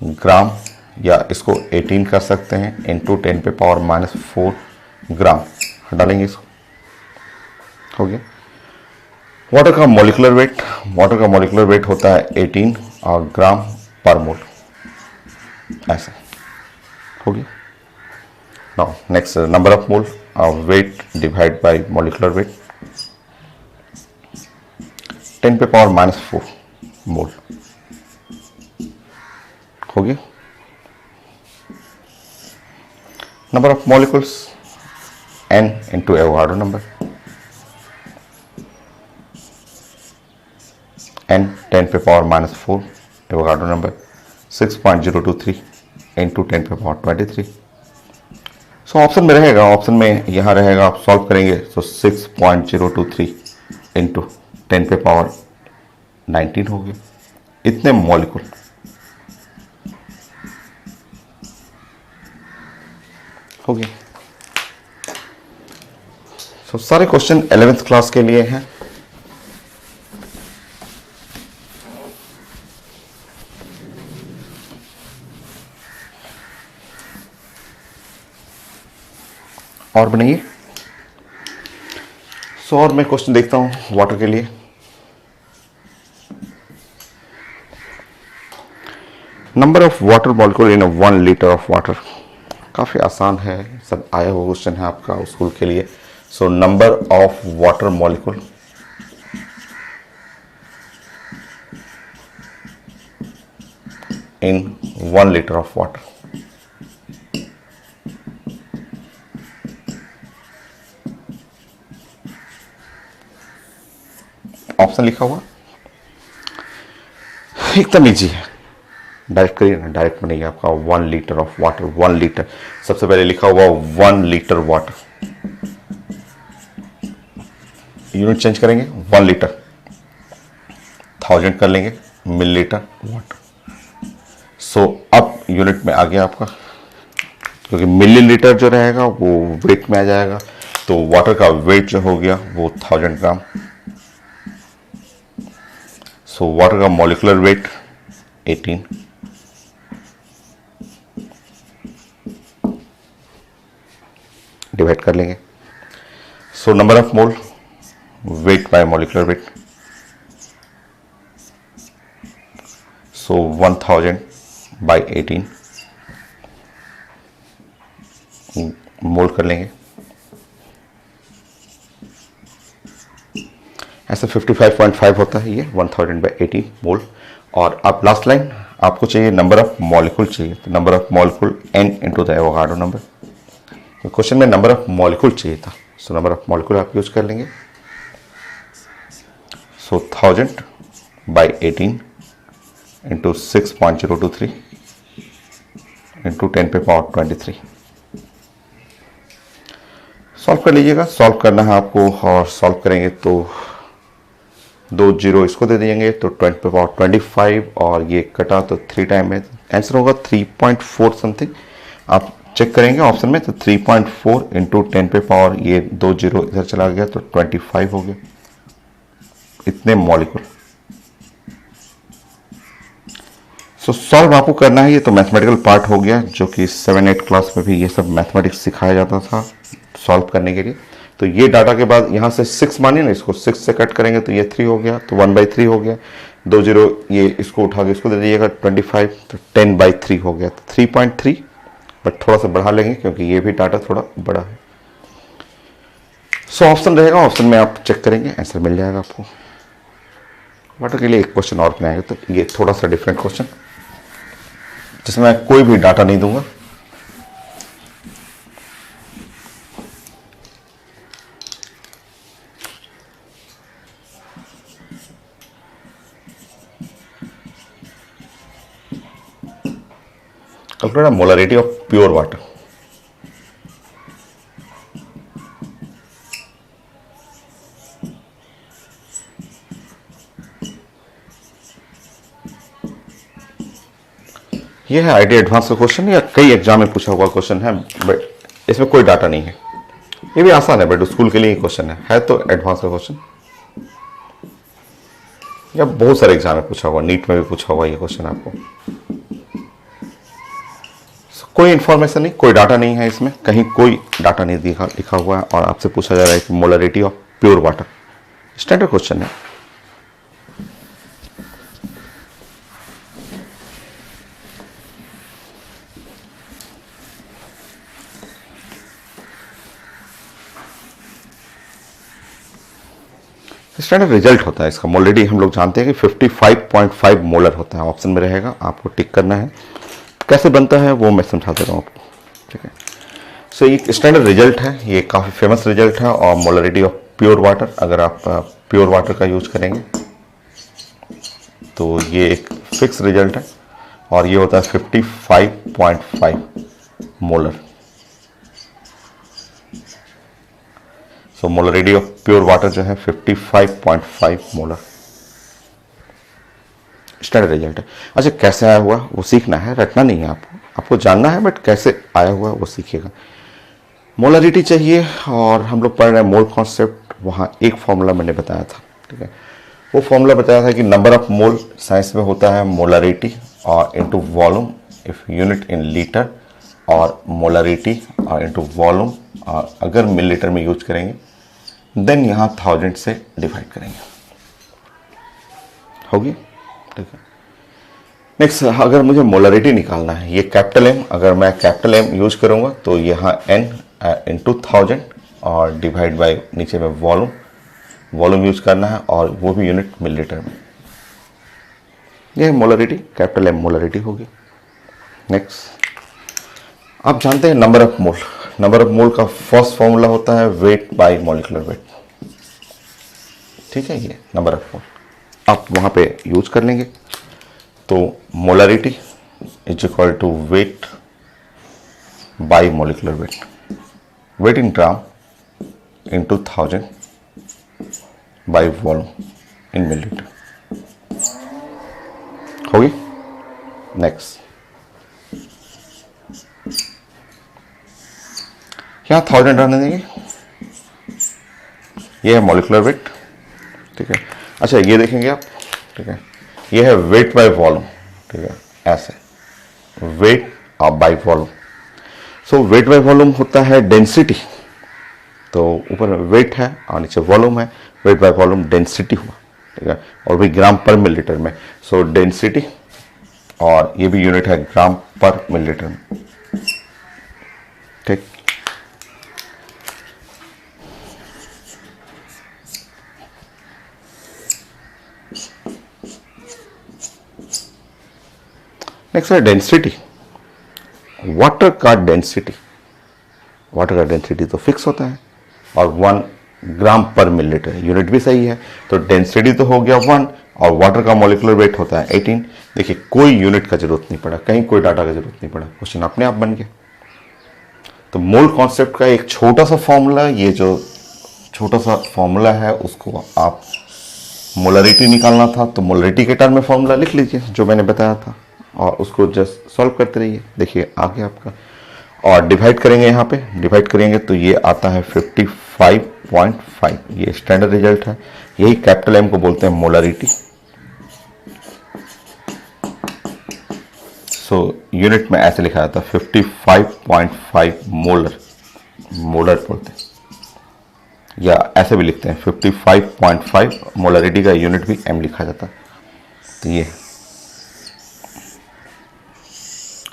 ग्राम, या इसको 18 कर सकते हैं, इंटू 10⁻⁻⁴ ग्राम डालेंगे इसको, हो गया। वाटर का मॉलिक्यूलर वेट होता है 18 और ग्राम पर मोल, ऐसा हो गया। Now next, number of mole weight divide bye molecular wait, 10⁻⁻⁴ मोल, हो गया। Number of molecules n into Avogadro number, n 10⁻⁻⁴, Avogadro number 6.023 into 10⁻23। So option में रहेगा, ऑप्शन में यहाँ रहेगा, आप सॉल्व करेंगे तो 6.023 इंटू 10⁻19 हो गया। इतने मॉलिक्यूल, हो गया। सो सारे क्वेश्चन 11th क्लास के लिए हैं। और बनाइए। सो और मैं क्वेश्चन देखता हूं वाटर के लिए। Number of water molecule in 1 litre of water, काफी आसान है, सब आया हुआ क्वेश्चन है आपका स्कूल के लिए। सो number of water molecule in 1 litre of water, option लिखा हुआ एकदम इजी है, डायरेक्ट करिए ना, डायरेक्ट बनेगी आपका 1 लीटर ऑफ वाटर। 1 लीटर, सबसे पहले लिखा हुआ 1 लीटर वाटर, यूनिट चेंज करेंगे, 1 लीटर 1000 कर लेंगे मिलीलीटर वाटर। सो अब यूनिट में आ गया आपका, क्योंकि मिलीलीटर जो रहेगा वो वेट में आ जाएगा, तो वाटर का वेट जो हो गया वो 1000 ग्राम। सो वाटर का मॉलिक्यूलर वेट 18, डिवाइड कर लेंगे। So number of mole weight by molecular weight, so 1000 by 18 mole कर लेंगे। ऐसा 55.5 होता है ये 1000 बाय 18 मोल। और अब लास्ट लाइन आपको चाहिए नंबर ऑफ मॉलिक्यूल चाहिए, तो number of molecule n into the Avogadro number. तो क्वेश्चन में नंबर ऑफ मॉलिक्यूल चाहिए था, सो नंबर ऑफ मॉलिक्यूल आप यूज कर लेंगे। सो 1000 बाय 18 इंटू 6.023 इंटू 10⁻23। सॉल्व कर लीजिएगा, सॉल्व करना है आपको, और सॉल्व करेंगे तो 2 जीरो इसको दे देंगे तो 10⁻25, और ये कटा तो 3 टाइम में आंसर होगा 3.4 समथिंग। आप चेक करेंगे ऑप्शन में तो 3.4 इंटू 10⁻, ये 2 जीरो इधर चला गया तो 25 हो गया। इतने मॉलिक्यूल। सो सॉल्व आपको करना है, ये तो मैथमेटिकल पार्ट हो गया, जो कि 7-8 क्लास में भी ये सब मैथमेटिक्स सिखाया जाता था सॉल्व करने के लिए। तो ये डाटा के बाद यहाँ से 6 मानिए ना, इसको 6 से कट करेंगे तो ये 3 हो गया, तो 1/3 हो गया। 2 जीरो ये इसको उठा के इसको दे दीजिएगा 25, तो 10/3 हो गया, तो 3.3, बट थोड़ा सा बढ़ा लेंगे क्योंकि ये भी डाटा थोड़ा बड़ा है। सो ऑप्शन रहेगा, ऑप्शन में आप चेक करेंगे, आंसर मिल जाएगा आपको। वाटर के लिए एक क्वेश्चन और बनाएंगे, तो ये थोड़ा सा डिफरेंट क्वेश्चन, जिसमें मैं कोई भी डाटा नहीं दूंगा। Calculate molarity of pure water. ये है आईडी एडवांस का क्वेश्चन, या कई एग्जाम में पूछा हुआ क्वेश्चन है, बट इसमें कोई डाटा नहीं है। ये भी आसान है, बट स्कूल के लिए ही क्वेश्चन है तो एडवांस का क्वेश्चन। या बहुत सारे एग्जाम में पूछा हुआ, नीट में भी पूछा हुआ ये क्वेश्चन आपको। कोई इंफॉर्मेशन नहीं, कोई डाटा नहीं है इसमें, कहीं कोई डाटा नहीं लिखा हुआ है, और आपसे पूछा जा रहा है कि molarity of pure water. Standard question है। स्टैंडर्ड रिजल्ट होता है इसका। मोलरिटी हम लोग जानते हैं कि 55.5 मोलर होता है, ऑप्शन में रहेगा, आपको टिक करना है। कैसे बनता है वो मैं समझा दे रहा हूँ आपको, ठीक है। सो ये स्टैंडर्ड रिजल्ट है, ये काफ़ी फेमस रिजल्ट है। और मोलरिटी ऑफ प्योर वाटर, अगर आप प्योर वाटर का यूज करेंगे तो ये एक फिक्स रिजल्ट है, और ये होता है 55.5 molar. So molarity of pure water जो है 55.5 मोलर स्टैंडर्ड रिजल्ट है। अच्छा, कैसे आया हुआ वो सीखना है, रटना नहीं है आपको जानना है, बट कैसे आया हुआ वो सीखिएगा। मोलरिटी चाहिए, और हम लोग पढ़ रहे हैं मोल कॉन्सेप्ट। वहाँ एक फॉर्मूला मैंने बताया था, ठीक है। वो फॉर्मूला बताया था कि नंबर ऑफ मोल साइंस में होता है मोलरिटी और into volume if unit in litre, और मोलरिटी और इनटू वॉल्यूम, और अगर मिलीलीटर में यूज करेंगे देन यहाँ 1000 से डिवाइड करेंगे, होगी, ठीक है। नेक्स्ट, अगर मुझे मोलरिटी निकालना है, ये कैपिटल एम, अगर मैं कैपिटल एम यूज करूंगा तो यहाँ n इंटू 1000 और डिवाइड बाय नीचे में वॉल्यूम यूज करना है, और वो भी यूनिट मिलीलीटर में। ये मोलरिटी, कैपिटल एम मोलरिटी होगी। नेक्स्ट, आप जानते हैं number of mole. Number of mole का फर्स्ट फॉर्मूला होता है वेट बाय मॉलिक्यूलर वेट, ठीक है। ये नंबर ऑफ मोल आप वहां पे यूज कर लेंगे। तो molarity is equal to weight by molecular weight, weight in gram into 1000 by volume in millilitre, होगी। नेक्स्ट, यहाँ 1000 रहने देंगे, ये है मॉलिक्यूलर वेट, ठीक है। अच्छा, ये देखेंगे आप, ठीक है, ये है वेट बाय वॉल्यूम, ठीक है, ऐसे वेट और by volume. So weight by volume होता है डेंसिटी, तो ऊपर वेट है और नीचे वॉल्यूम है, वेट बाय वॉल्यूम डेंसिटी हुआ, ठीक है, और भी ग्राम पर मिलीलीटर में। सो डेंसिटी, और ये भी यूनिट है ग्राम पर मिलीलीटर में, ठीक। नेक्स्ट है डेंसिटी। वाटर का डेंसिटी तो फिक्स होता है, और 1 ग्राम पर मिलीलीटर, यूनिट भी सही है। तो डेंसिटी तो हो गया 1, और वाटर का मॉलिक्यूलर वेट होता है 18। देखिए, कोई यूनिट का जरूरत नहीं पड़ा, कहीं कोई डाटा का जरूरत नहीं पड़ा, क्वेश्चन अपने आप बन गया। तो मोल कॉन्सेप्ट का एक छोटा सा फॉर्मूला, ये जो छोटा सा फॉर्मूला है उसको आप मोलरिटी निकालना था तो मोलरिटी के टर्म में फॉर्मूला लिख लीजिए जो मैंने बताया था, और उसको जस्ट सॉल्व करते रहिए। देखिए आ गया आपका, और डिवाइड करेंगे, यहाँ पे डिवाइड करेंगे तो ये आता है 55.5। ये स्टैंडर्ड रिजल्ट है, यही कैपिटल एम को बोलते हैं मोलरिटी। सो यूनिट में ऐसे लिखा जाता है 55.5 मोलर बोलते हैं, या ऐसे भी लिखते हैं 55.5। मोलरिटी का यूनिट भी एम लिखा जाता है। तो ये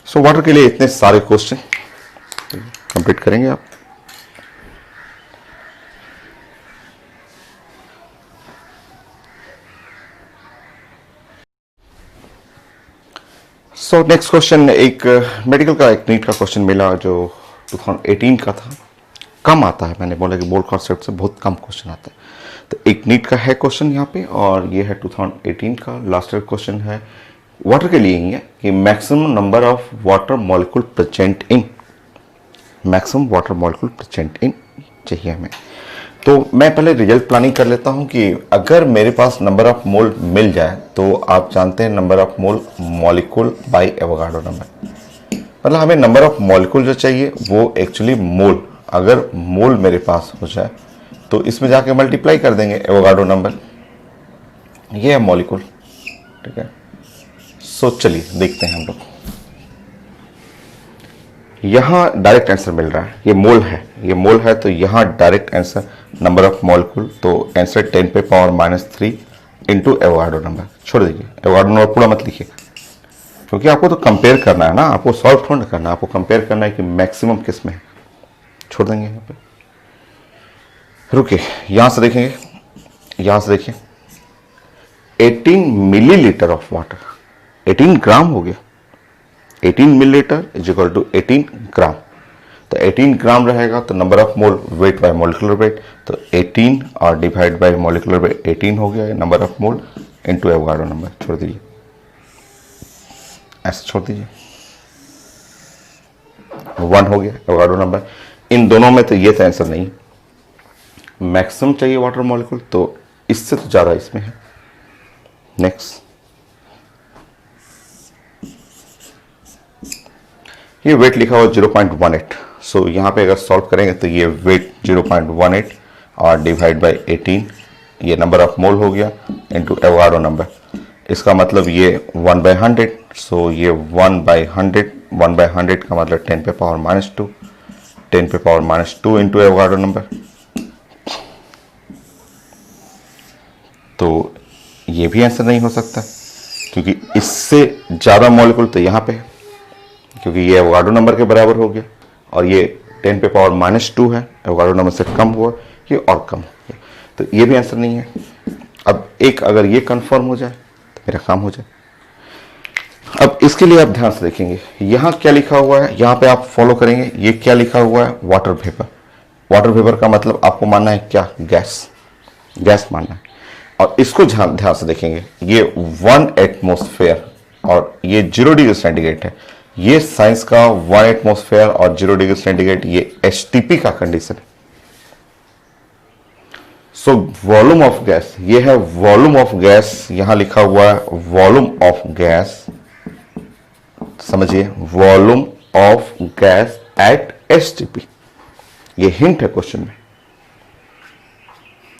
सो वाटर के लिए इतने सारे क्वेश्चन कंप्लीट करेंगे आप। सो नेक्स्ट क्वेश्चन, एक मेडिकल का एक नीट का क्वेश्चन मिला जो 2018 का था। कम आता है, मैंने बोला कि बोर्ड कॉन्सेप्ट से बहुत कम क्वेश्चन आता है। तो एक नीट का है क्वेश्चन यहाँ पे, और ये है 2018 का लास्ट ईयर क्वेश्चन है। वाटर के लिए ही है कि maximum number of water molecule present in, maximum water molecule present in चाहिए हमें। तो मैं पहले रिजल्ट प्लानिंग कर लेता हूं कि अगर मेरे पास नंबर ऑफ मोल मिल जाए तो आप जानते हैं number of mole molecule by Avogadro number, मतलब हमें नंबर ऑफ मॉलिक्यूल जो चाहिए वो एक्चुअली मोल, अगर मोल मेरे पास हो जाए तो इसमें जाके मल्टीप्लाई कर देंगे एवोगाड्रो नंबर, ये है मॉलिक्यूल। ठीक है, सो चलिए देखते हैं हम लोग। यहां डायरेक्ट आंसर मिल रहा है, ये मोल है, ये मोल है, तो यहां direct answer number of molecule, तो आंसर 10 पे पावर -3 इंटू एवोगाड्रो नंबर। छोड़ दीजिए, एवोगाड्रो नंबर पूरा मत लिखिए, क्योंकि आपको तो कंपेयर करना है ना, आपको सॉल्व थोड़ा करना है, आपको कंपेयर करना है कि मैक्सिमम किस में है। छोड़ देंगे यहाँ पे, रुकिए, यहां से देखेंगे, यहां से देखिए 18 मिलीलीटर ऑफ वाटर, 18 ग्राम हो गया, 18 मिलीलीटर इज इक्वल टू 18 ग्राम, तो 18 ग्राम रहेगा तो number of mole weight by molecular wait, तो 18 और डिवाइड बाय मॉलिक्यूलर वेट 18 हो गया number of mole into Avogadro number. छोड़ दीजिए, ऐसे छोड़ दीजिए, 1 हो गया एवोगाड्रो नंबर। इन दोनों में तो ये तो आंसर नहीं, मैक्सिमम चाहिए वाटर मॉलिक्यूल, तो इससे तो ज्यादा इसमें है। नेक्स्ट, ये वेट लिखा हुआ 0.18, सो यहाँ पे अगर सॉल्व करेंगे तो ये वेट 0.18 और डिवाइड बाय 18, ये नंबर ऑफ मोल हो गया इनटू एवोगाड्रो नंबर, इसका मतलब ये 1/100, सो ये 1/100, 1/100 का मतलब 10 पे पावर -2, 10 पे पावर -2 इंटू एवोगाड्रो नंबर, तो ये भी आंसर नहीं हो सकता, क्योंकि इससे ज़्यादा मॉलिक्यूल तो यहाँ पे है, क्योंकि ये एवोगाड्रो नंबर के बराबर हो गया और ये 10 पे पावर -2 है, एवोगाड्रो नंबर से कम हुआ, ये और कम हो गया, तो ये भी आंसर नहीं है। अब एक अगर ये कंफर्म हो जाए तो मेरा काम हो जाए। अब इसके लिए आप ध्यान से देखेंगे, यहाँ क्या लिखा हुआ है, यहाँ पे आप फॉलो करेंगे, ये क्या लिखा हुआ है, वाटर वेपर। वाटर वेपर का मतलब आपको मानना है क्या, गैस, गैस मानना है। और इसको ध्यान से देखेंगे, ये 1 एटमॉस्फेयर और ये 0 डिग्री सेंटीग्रेड है, ये साइंस का 1 एटमॉस्फेयर और 0 डिग्री सेंटीग्रेड, ये एचटीपी का कंडीशन है। सो वॉल्यूम ऑफ गैस, ये है वॉल्यूम ऑफ गैस, यहां लिखा हुआ है वॉल्यूम ऑफ गैस, समझिए, volume of gas at HTP, ये हिंट है क्वेश्चन में।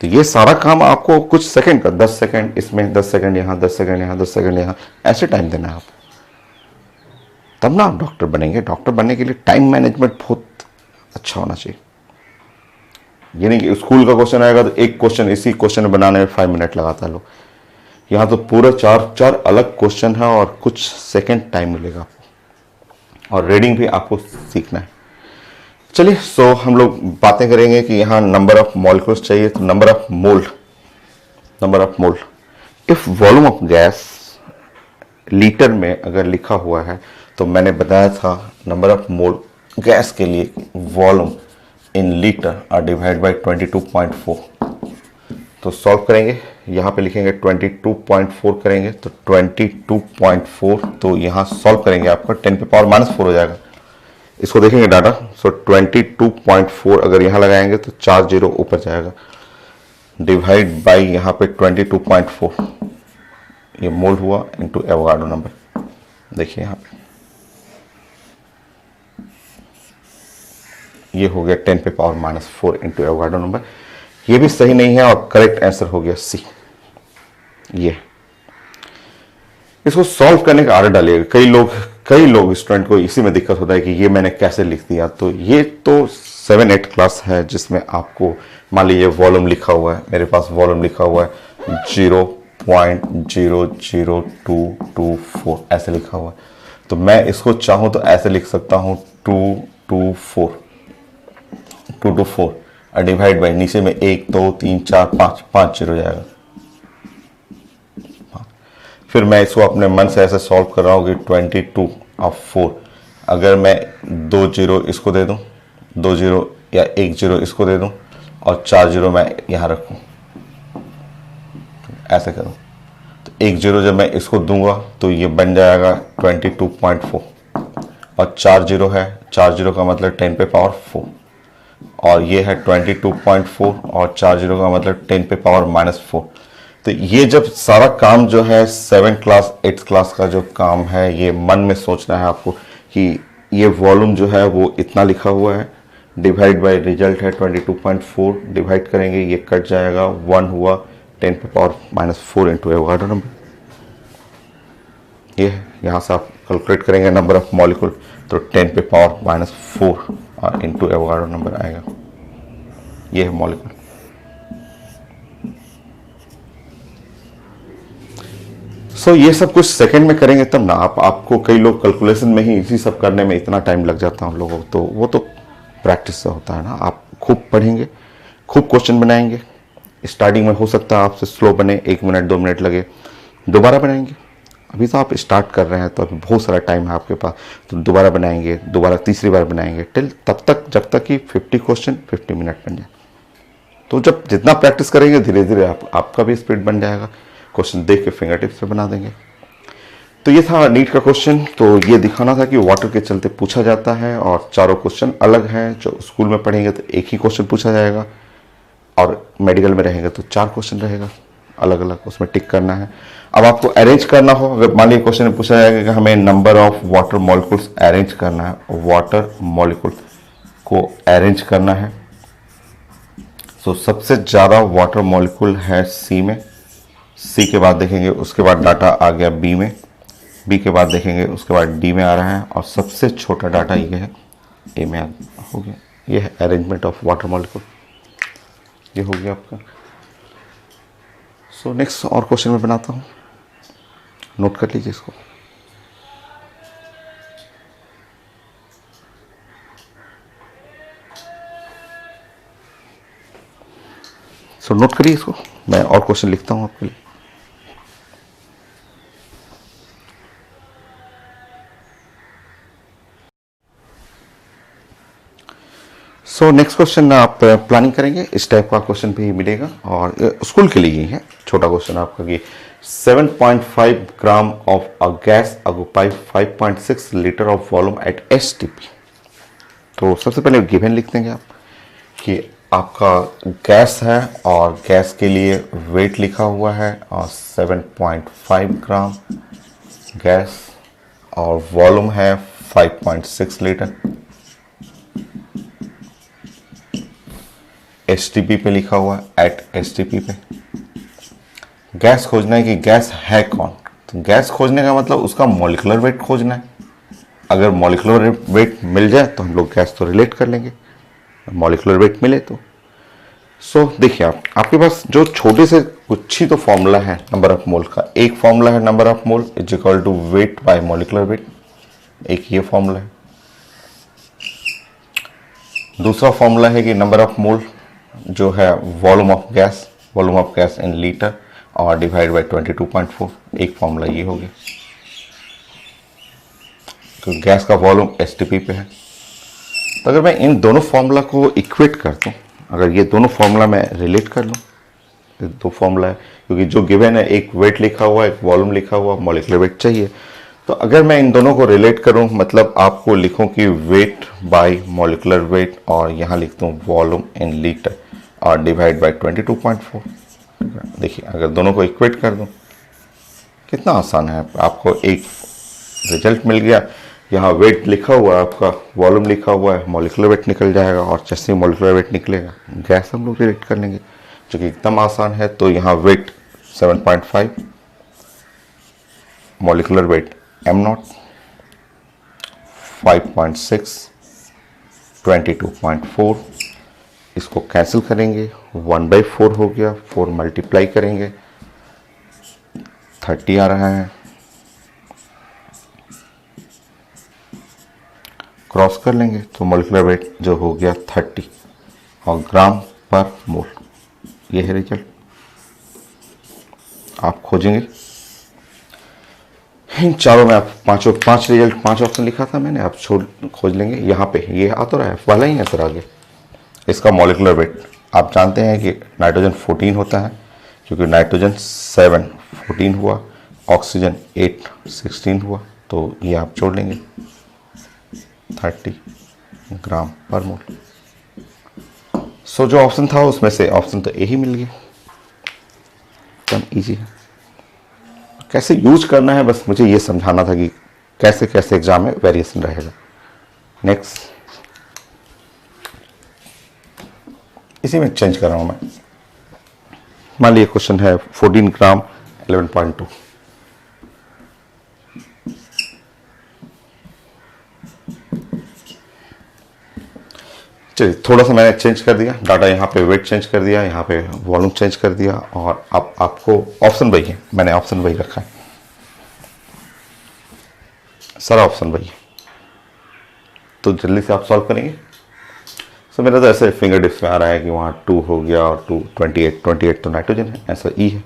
तो ये सारा काम आपको कुछ सेकंड का, 10 सेकंड इसमें, 10 सेकंड यहां, 10 सेकंड यहां, 10 सेकंड यहां, ऐसे टाइम देना है आपको, तब ना आप डॉक्टर बनेंगे। डॉक्टर बनने के लिए टाइम मैनेजमेंट बहुत अच्छा होना चाहिए। ये नहीं कि स्कूल का क्वेश्चन आएगा तो एक क्वेश्चन, इसी क्वेश्चन बनाने में 5 मिनट लगाता है लोग, यहाँ तो पूरा 4 अलग क्वेश्चन है और कुछ सेकंड टाइम मिलेगा आपको, और रीडिंग भी आपको सीखना है। चलिए, सो हम लोग बातें करेंगे कि यहाँ नंबर ऑफ मॉलिक्यूल्स चाहिए, तो number of mole, number of mole, if volume of gas litre में अगर लिखा हुआ है, तो मैंने बताया था नंबर ऑफ मोल गैस के लिए वॉल्यूम इन लीटर और डिवाइड बाय 22.4, तो सॉल्व करेंगे, यहाँ पे लिखेंगे 22.4 करेंगे, तो 22.4, तो यहाँ सॉल्व करेंगे आपका 10 पे पावर -4 हो जाएगा। इसको देखेंगे डाटा, सो 22.4 अगर यहाँ लगाएंगे तो 4 जीरो ऊपर जाएगा, डिवाइड बाय यहाँ पे 22.4, ये मोल हुआ इनटू एवोगाड्रो नंबर। देखिए यहाँ पे ये हो गया 10 पे पावर -4 इंटू एवोगाड्रो नंबर, ये भी सही नहीं है और करेक्ट आंसर हो गया सी। ये इसको सॉल्व करने का आदत डालिएगा। कई लोग स्टूडेंट को इसी में दिक्कत होता है कि ये मैंने कैसे लिख दिया। तो ये तो 7-8 क्लास है जिसमें आपको मान लीजिए वॉल्यूम लिखा हुआ है, मेरे पास वॉल्यूम लिखा हुआ है 0.00224 ऐसे लिखा हुआ है, तो मैं इसको चाहूं तो ऐसे लिख सकता हूं 224 और डिवाइड बाई नीचे में 1 2 3 4 5 जीरो जाएगा। फिर मैं इसको अपने मन से ऐसे सॉल्व कर रहा हूँ कि 22 और 4, अगर मैं 2 जीरो इसको दे दूँ, 2 जीरो या 1 जीरो इसको दे दूँ और 4 जीरो मैं यहाँ रखूँ, ऐसे करूँ, तो 1 जीरो जब मैं इसको दूंगा तो ये बन जाएगा 22.4 और 4 जीरो है, 4 जीरो का मतलब 10 पे पावर 4 और ये है 22.4 और 4 जीरो का मतलब 10 पे पावर -4। तो ये जब सारा काम जो है 7th क्लास 8th क्लास का जो काम है, ये मन में सोचना है आपको कि ये वॉल्यूम जो है वो इतना लिखा हुआ है, डिवाइड बाय रिजल्ट है 22.4, डिवाइड करेंगे ये कट जाएगा, 1 हुआ 10 पे पावर -4 इंटू एवोगाड्रो नंबर। ये है, यहाँ से आप कैलकुलेट करेंगे नंबर ऑफ मॉलिक्यूल तो 10 पे पावर -4 इंटू एवोगाड्रो नंबर आएगा। ये है मॉलिक्यूल। सो ये सब कुछ सेकंड में करेंगे तब ना। आपको कई लोग कैलकुलेशन में ही इसी सब करने में इतना टाइम लग जाता है हम लोगों को, तो वो तो प्रैक्टिस से होता है ना। आप खूब पढ़ेंगे, खूब क्वेश्चन बनाएंगे। स्टार्टिंग में हो सकता है आपसे स्लो बने, 1 मिनट 2 मिनट लगे, दोबारा बनाएंगे। अभी तो आप स्टार्ट कर रहे हैं तो अभी बहुत सारा टाइम है आपके पास, तो दोबारा बनाएंगे, दोबारा तीसरी बार बनाएंगे, टिल तब तक जब तक कि 50 क्वेश्चन 50 मिनट बन जाए। तो जब जितना प्रैक्टिस करेंगे धीरे धीरे आपका भी स्पीड बन जाएगा, क्वेश्चन देख के फिंगर टिप्स से बना देंगे। तो ये था नीट का क्वेश्चन। तो ये दिखाना था कि वाटर के चलते पूछा जाता है और चारों क्वेश्चन अलग हैं। जो स्कूल में पढ़ेंगे तो एक ही क्वेश्चन पूछा जाएगा और मेडिकल में रहेंगे तो 4 क्वेश्चन रहेगा अलग अलग, उसमें टिक करना है। अब आपको अरेंज करना हो, अगर मान लीजिए क्वेश्चन में पूछा जाएगा कि हमें number of water molecules arrange करना है, वाटर मॉलिक्यूल को अरेंज करना है। तो सबसे ज़्यादा वाटर मॉलिक्यूल है सी में, सी के बाद देखेंगे उसके बाद डाटा आ गया बी में, बी के बाद देखेंगे उसके बाद डी में आ रहा है और सबसे छोटा डाटा ये है ए में हो गया। ये है अरेंजमेंट ऑफ वाटर मॉलिक्यूल, ये हो गया आपका। सो नेक्स्ट और क्वेश्चन में बनाता हूँ, नोट कर लीजिए इसको। सो नोट करिए इसको, मैं और क्वेश्चन लिखता हूँ आपके लिए। सो नेक्स्ट क्वेश्चन आप प्लानिंग करेंगे, इस टाइप का क्वेश्चन भी मिलेगा और स्कूल के लिए ही है। छोटा क्वेश्चन आपका कि 7.5 gram of a gas occupy 5.6 litre of volume at STP. तो सबसे पहले गिवन लिख देंगे आप कि आपका गैस है और गैस के लिए वेट लिखा हुआ है और 7.5 ग्राम गैस और वॉल्यूम है 5.6 लीटर। एसटीपी पे लिखा हुआ है, एट एसटीपी पे गैस खोजना है कि गैस है कौन। तो गैस खोजने का मतलब उसका मॉलिक्यूलर वेट खोजना है। अगर मॉलिक्यूलर वेट मिल जाए तो हम लोग गैस तो रिलेट कर लेंगे, मॉलिक्यूलर वेट मिले तो। सो देखिए आपके पास जो छोटे से कुछ ही तो फॉर्मूला है नंबर ऑफ मोल का। एक फॉर्मूला है number of mole is equal to weight by molecular weight, एक ये फॉर्मूला है। दूसरा फॉर्मूला है कि नंबर ऑफ मोल जो है volume of gas in litre और डिवाइड बाय 22.4, एक फॉर्मूला ये हो गया। तो गैस का वॉल्यूम एसटीपी पे है। तो अगर मैं इन दोनों फॉर्मूला को इक्वेट कर दूं, अगर ये दोनों फॉर्मूला मैं रिलेट कर लूं, दो फॉर्मूला है क्योंकि जो गिवन है एक वेट लिखा हुआ, एक वॉल्यूम लिखा हुआ, मॉलिक्यूलर वेट चाहिए। तो अगर मैं इन दोनों को रिलेट करूं, मतलब आपको लिखूं कि वेट बाय मॉलिक्यूलर वेट और यहाँ लिख दूं वॉल्यूम इन लीटर और डिवाइड बाय 22.4। देखिए अगर दोनों को इक्वेट कर दूं कितना आसान है, आपको एक रिजल्ट मिल गया। यहाँ वेट लिखा हुआ है आपका, वॉल्यूम लिखा हुआ है, मॉलिक्यूलर वेट निकल जाएगा और जैसे ही मॉलिक्यूलर वेट निकलेगा गैस हम लोग रिलेट कर लेंगे, जो कि एकदम आसान है। तो यहाँ वेट 7.5, मॉलिक्यूलर वेट m0, 5.6, 22.4, इसको कैंसिल करेंगे, 1/4 हो गया, 4 मल्टीप्लाई करेंगे 30 आ रहा है, क्रॉस कर लेंगे तो मॉलिक्यूलर वेट जो हो गया 30 और ग्राम पर मोल। ये है रिजल्ट। आप खोजेंगे इन चारों में, आप पांच रिजल्ट, 5 ऑप्शन लिखा था मैंने, आप खोज लेंगे। यहाँ पे ये आ तो रहा है, वाला ही आंसर आगे। इसका मॉलिक्यूलर वेट आप जानते हैं कि नाइट्रोजन 14 होता है, क्योंकि नाइट्रोजन 7 14 हुआ, ऑक्सीजन 8 16 हुआ, तो ये आप जोड़ लेंगे 30 ग्राम पर मोल। सो जो ऑप्शन था उसमें से ऑप्शन तो ए ही मिल गया, एकदम ईजी है। कैसे यूज करना है बस मुझे ये समझाना था कि कैसे कैसे एग्जाम में वेरिएशन रहेगा। नेक्स्ट, इसी में चेंज कर रहा हूं मैं। मान लीजिए क्वेश्चन है 14 ग्राम 11.2। चलिए थोड़ा सा मैंने चेंज कर दिया डाटा, यहाँ पे वेट चेंज कर दिया, यहाँ पे वॉल्यूम चेंज कर दिया, और अब आपको ऑप्शन वही है, मैंने ऑप्शन वही रखा है, सारा ऑप्शन वही है। तो जल्दी से आप सॉल्व करेंगे। सो मेरा तो ऐसे फिंगर टिप्स में आ रहा है कि वहाँ 2 हो गया और 2 28 तो नाइट्रोजन है, ऐसा ई है,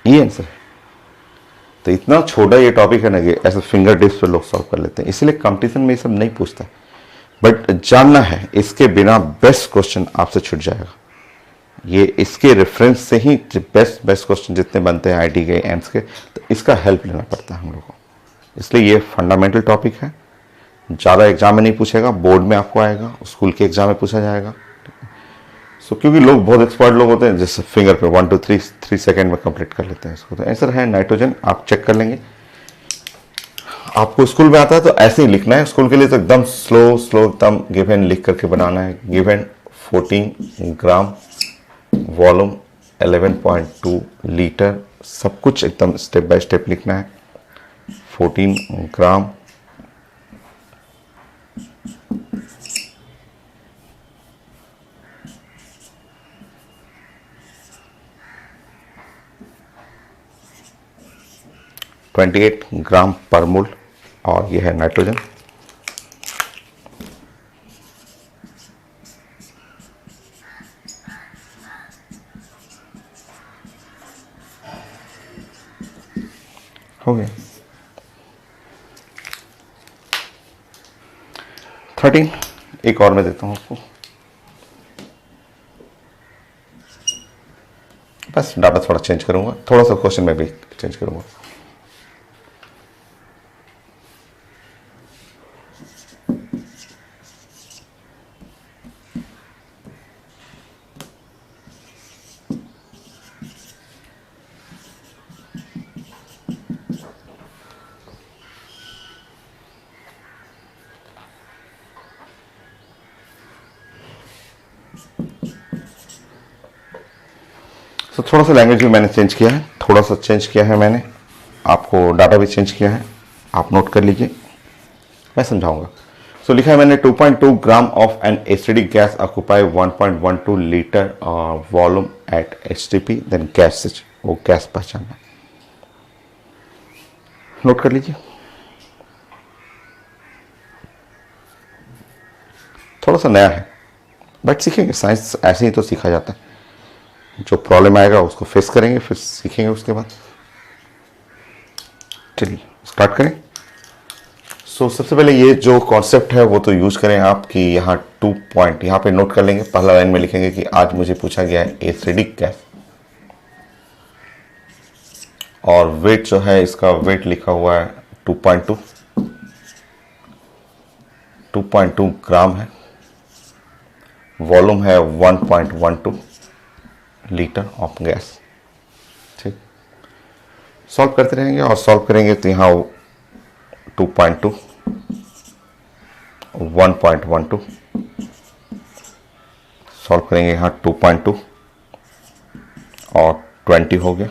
ई आंसर है। तो इतना छोटा ये टॉपिक है ना कि ऐसे फिंगर टिप्स पे लोग सॉल्व कर लेते हैं, इसलिए कंपटीशन में ये सब नहीं पूछता, बट जानना है, इसके बिना बेस्ट क्वेश्चन आपसे छूट जाएगा। ये इसके रेफरेंस से ही बेस्ट क्वेश्चन जितने बनते हैं आईटी के, एम्स के, तो इसका हेल्प लेना पड़ता है हम लोगों को। इसलिए ये फंडामेंटल टॉपिक है, ज़्यादा एग्जाम में नहीं पूछेगा, बोर्ड में आपको आएगा, स्कूल के एग्जाम में पूछा जाएगा। सो क्योंकि लोग बहुत एक्सपर्ट लोग होते हैं, जैसे फिंगर पे 1 2 3 सेकेंड में कंप्लीट कर लेते हैं इसको। तो आंसर है नाइट्रोजन। आप चेक कर लेंगे, आपको स्कूल में आता है तो ऐसे ही लिखना है, स्कूल के लिए तो एकदम स्लो एकदम गिवन लिख करके बनाना है। गिवन 14 ग्राम, वॉल्यूम 11.2 लीटर, सब कुछ एकदम स्टेप बाय स्टेप लिखना है। 14 ग्राम, (28 ग्राम पर मोल, और यह है नाइट्रोजन। हो गया। 13 एक और मैं देता हूं आपको, बस डाटा थोड़ा चेंज करूंगा, थोड़ा सा क्वेश्चन में भी चेंज करूंगा। तो थोड़ा सा लैंग्वेज भी मैंने चेंज किया है, थोड़ा सा चेंज किया है मैंने, आपको डाटा भी चेंज किया है, आप नोट कर लीजिए, मैं समझाऊंगा। सो लिखा है मैंने 2.2 gram of an acidic gas occupy 1.12 litre volume at HTP, then gas, वो गैस पहचानना, नोट कर लीजिए। थोड़ा सा नया है बट सीखेंगे, साइंस ऐसे ही तो सीखा जाता है, जो प्रॉब्लम आएगा उसको फेस करेंगे, फिर सीखेंगे उसके बाद। चलिए स्टार्ट करें। सो सबसे पहले ये जो कॉन्सेप्ट है वो तो यूज करें आप कि यहाँ 2 पॉइंट यहाँ पे नोट कर लेंगे। पहला लाइन में लिखेंगे कि आज मुझे पूछा गया है एसिडिक गैस, और वेट जो है इसका वेट लिखा हुआ है 2.2 ग्राम है, वॉल्यूम है 1.12 लीटर ऑफ गैस। ठीक, सॉल्व करते रहेंगे और सॉल्व करेंगे तो यहाँ 2.2, 1.12, सॉल्व करेंगे यहाँ 2.2 और 20 हो गया,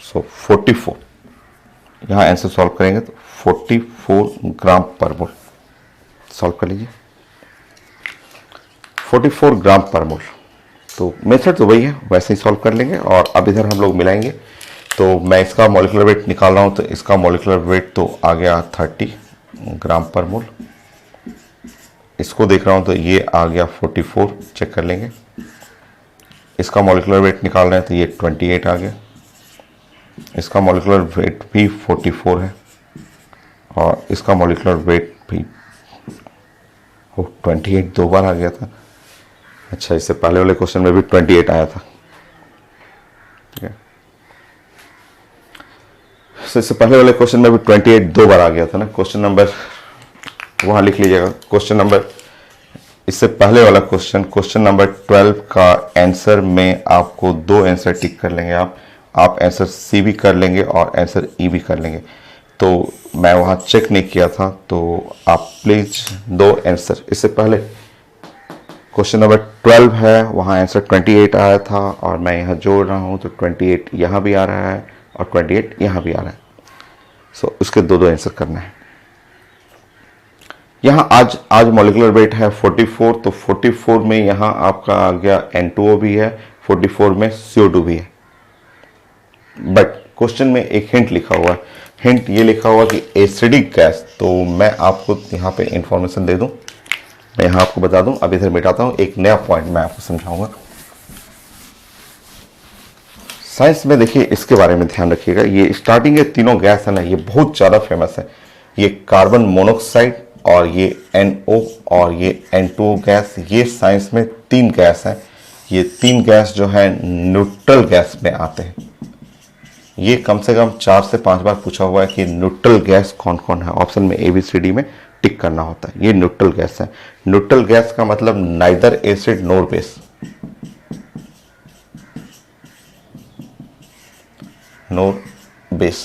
सो 44। यहाँ आंसर सॉल्व करेंगे तो 44 ग्राम पर मोल, सॉल्व कर लीजिए 44 ग्राम पर मोल। तो मेथड तो वही है, वैसे ही सॉल्व कर लेंगे। और अब इधर हम लोग मिलाएंगे, तो मैं इसका मॉलिक्यूलर वेट निकाल रहा हूँ, तो इसका मॉलिक्यूलर वेट तो आ गया 30 ग्राम पर मोल। इसको देख रहा हूँ तो ये आ गया 44, चेक कर लेंगे। इसका मॉलिक्यूलर वेट निकाल रहे हैं तो ये 28 आ गया, इसका मॉलिक्यूलर वेट भी 44 है, और इसका मॉलिक्यूलर वेट भी 28 दो बार आ गया था। अच्छा, इससे पहले वाले क्वेश्चन में भी 28 आया था, ठीक है। इससे पहले वाले क्वेश्चन में भी 28 दो बार आ गया था ना। क्वेश्चन नंबर वहां लिख लीजिएगा, क्वेश्चन नंबर इससे पहले वाला क्वेश्चन नंबर 12 का आंसर में आपको 2 आंसर टिक कर लेंगे आप आंसर सी भी कर लेंगे और आंसर ई भी कर लेंगे। तो मैं वहाँ चेक नहीं किया था, तो आप प्लीज़ 2 आंसर, इससे पहले क्वेश्चन नंबर 12 है, वहाँ आंसर 28 आया था और मैं यहाँ जोड़ रहा हूँ तो 28 यहाँ भी आ रहा है और 28 यहाँ भी आ रहा है। सो उसके 2 आंसर करना है। यहाँ आज मॉलिक्यूलर वेट है 44, तो 44 में यहाँ आपका आ गया N2O भी है, 44 में CO2 भी है। बट क्वेश्चन में एक हिंट लिखा हुआ है, हिंट ये लिखा हुआ कि एसिडिक गैस। तो मैं आपको यहाँ पे इंफॉर्मेशन दे दूँ, मैं यहाँ आपको बता दूँ, अब इधर मिटाता हूँ, एक नया पॉइंट मैं आपको समझाऊंगा। साइंस में देखिए इसके बारे में ध्यान रखिएगा, ये स्टार्टिंग के तीनों गैस है ना, ये बहुत ज़्यादा फेमस है। ये कार्बन मोनोऑक्साइड और ये NO और ये N2O गैस, ये साइंस में 3 गैस हैं। ये 3 गैस जो है न्यूट्रल गैस में आते हैं। ये कम से कम 4 से 5 बार पूछा हुआ है कि न्यूट्रल गैस कौन कौन है। ऑप्शन में ABCD में टिक करना होता है। ये न्यूट्रल गैस है। न्यूट्रल गैस का मतलब नाइदर एसिड नोर बेस, नोर बेस,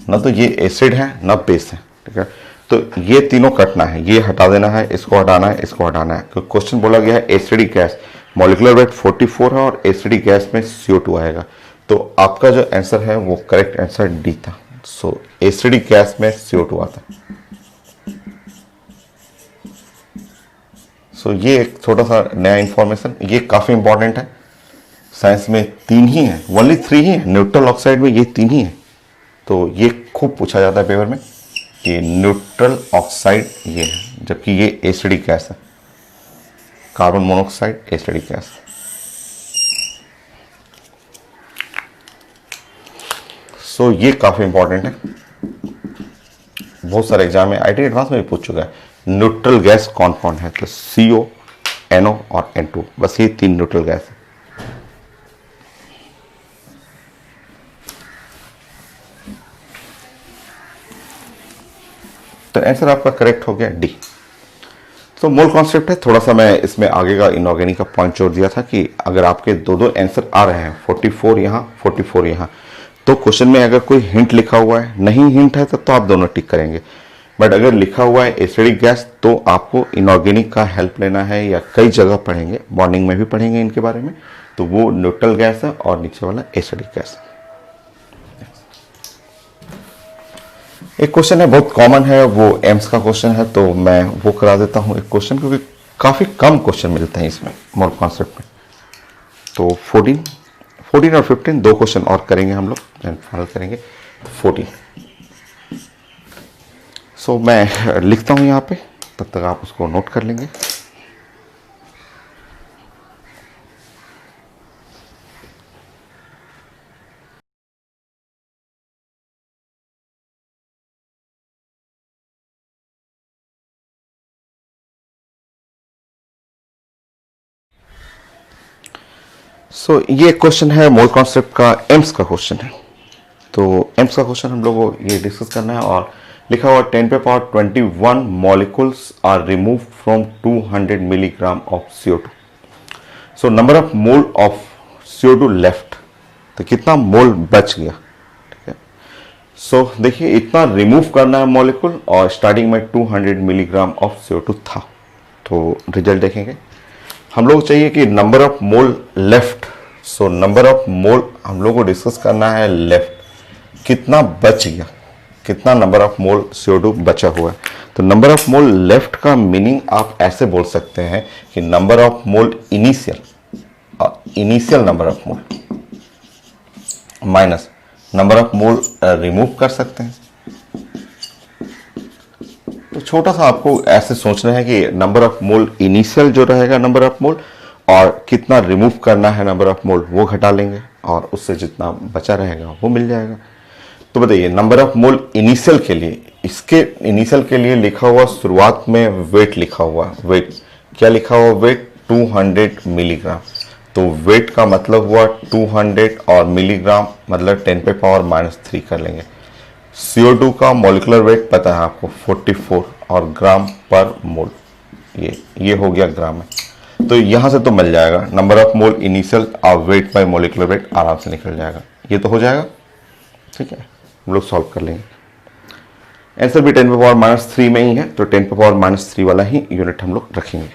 ना तो ये एसिड है ना बेस है, ठीक है। तो ये तीनों कटना है, ये हटा देना है, इसको हटाना है, इसको हटाना है। तो क्वेश्चन बोला गया है एसिडिक गैस, मॉलिक्यूलर वेट 44 है और एसिडिक गैस में CO2 आएगा। तो आपका जो आंसर है वो करेक्ट आंसर डी था। सो एसिडिक गैस में CO2 आता है। सो ये एक छोटा सा नया इंफॉर्मेशन, ये काफी इंपॉर्टेंट है। साइंस में 3 ही है, ओनली 3 ही है, न्यूट्रल ऑक्साइड में ये 3 ही है। तो ये खूब पूछा जाता है पेपर में कि न्यूट्रल ऑक्साइड ये है, जबकि ये एसिडिक गैस है। Carbon monoxide acidic gas. So ये काफी इंपॉर्टेंट है, बहुत सारे एग्जाम में IIT एडवांस में भी पूछ चुका है। न्यूट्रल गैस कौन कौन है, तो CO, NO और N2, बस ये 3 न्यूट्रल गैस है। तो आंसर आपका करेक्ट हो गया डी। तो मोल कॉन्सेप्ट है, थोड़ा सा मैं इसमें आगे का इनऑर्गेनिक का पॉइंट जोड़ दिया था कि अगर आपके 2 आंसर आ रहे हैं, 44 यहाँ 44 यहाँ, तो क्वेश्चन में अगर कोई हिंट लिखा हुआ है, नहीं हिंट है तो आप दोनों टिक करेंगे। बट अगर लिखा हुआ है एसिडिक गैस तो आपको इनऑर्गेनिक का हेल्प लेना है, या कई जगह पढ़ेंगे, बॉन्डिंग में भी पढ़ेंगे इनके बारे में। तो वो न्यूट्रल गैस है और नीचे वाला एसिडिक गैस है। एक क्वेश्चन है बहुत कॉमन है, वो एम्स का क्वेश्चन है, तो मैं वो करा देता हूँ एक क्वेश्चन, क्योंकि काफ़ी कम क्वेश्चन मिलते हैं इसमें मोल कॉन्सेप्ट में। तो 14 और 15 2 क्वेश्चन और करेंगे हम लोग, फाइनल करेंगे 14। सो मैं लिखता हूँ यहाँ पे, तब तक आप उसको नोट कर लेंगे। सो ये क्वेश्चन है मोल कॉन्सेप्ट का, एम्स का क्वेश्चन है। तो एम्स का क्वेश्चन हम लोग को ये डिस्कस करना है, और लिखा हुआ 10 पे power 21 molecules are remove from 200 milligram of CO2। So number of mole of CO2 left, तो कितना मोल बच गया, ठीक है। सो देखिए इतना रिमूव करना है मॉलिक्यूल, और स्टार्टिंग में 200 मिलीग्राम ऑफ CO2 था। तो रिजल्ट देखेंगे हम लोग, चाहिए कि number of mole left. So number of मोल हम लोग को डिस्कस करना है लेफ्ट, कितना बच गया, कितना नंबर ऑफ मोल CO2 बचा हुआ है। तो नंबर ऑफ मोल लेफ्ट का मीनिंग आप ऐसे बोल सकते हैं कि number of mole initial number of mole minus number of mole remove कर सकते हैं। तो छोटा सा आपको ऐसे सोचना है कि नंबर ऑफ मोल इनिशियल जो रहेगा नंबर ऑफ मोल, और कितना रिमूव करना है नंबर ऑफ मोल वो घटा लेंगे, और उससे जितना बचा रहेगा वो मिल जाएगा। तो बताइए नंबर ऑफ मोल इनिशियल के लिए, इसके इनिशियल के लिए लिखा हुआ शुरुआत में वेट लिखा हुआ, वेट क्या लिखा हुआ, वेट 200 मिलीग्राम। तो वेट का मतलब हुआ 200 और मिलीग्राम मतलब 10 पे पावर -3 कर लेंगे। CO2 का मॉलिक्यूलर वेट पता है आपको 44 और ग्राम पर मोल, ये हो गया ग्राम में। तो यहाँ से तो मिल जाएगा नंबर ऑफ मोल इनिशियल और वेट बाय मोलिकुलर वेट आराम से निकल जाएगा, ये तो हो जाएगा। ठीक है, हम लोग सॉल्व कर लेंगे। आंसर भी 10⁻³ में ही है, तो 10⁻³ वाला ही यूनिट हम लोग रखेंगे।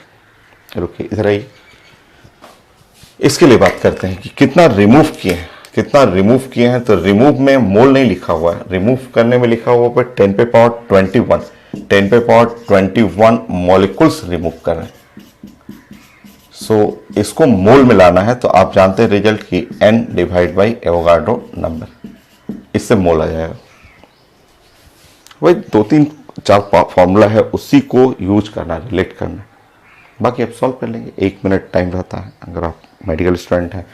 रुकिए इधर आइए, इसके लिए बात करते हैं कि कितना रिमूव किए हैं, कितना रिमूव किए हैं। तो रिमूव में मोल नहीं लिखा हुआ है, रिमूव करने में लिखा हुआ पर 10⁻21 मॉलिक्यूल्स रिमूव कर रहे हैं। सो इसको मोल में लाना है, तो आप जानते हैं रिजल्ट की n divide by Avogadro number, इससे मोल आ जाएगा। वही 2-3-4 फॉर्मूला है, उसी को यूज करना है, रिलेट करना है। बाकी आप सॉल्व कर लेंगे, 1 मिनट टाइम रहता है। अगर आप मेडिकल स्टूडेंट हैं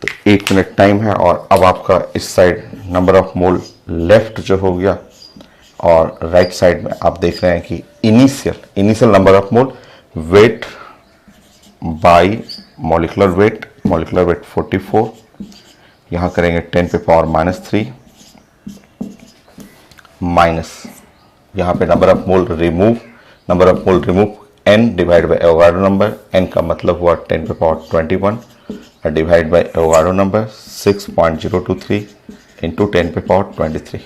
तो 1 मिनट टाइम है। और अब आपका इस side number of mole left जो हो गया, और राइट साइड में आप देख रहे हैं कि initial number of mole weight bye molecular weight 44, यहाँ करेंगे 10⁻³ माइनस यहाँ पे number of mole remove n divide by Avogadro number, n का मतलब हुआ 10⁻21 divide by Avogadro number 6.023 into 10⁻23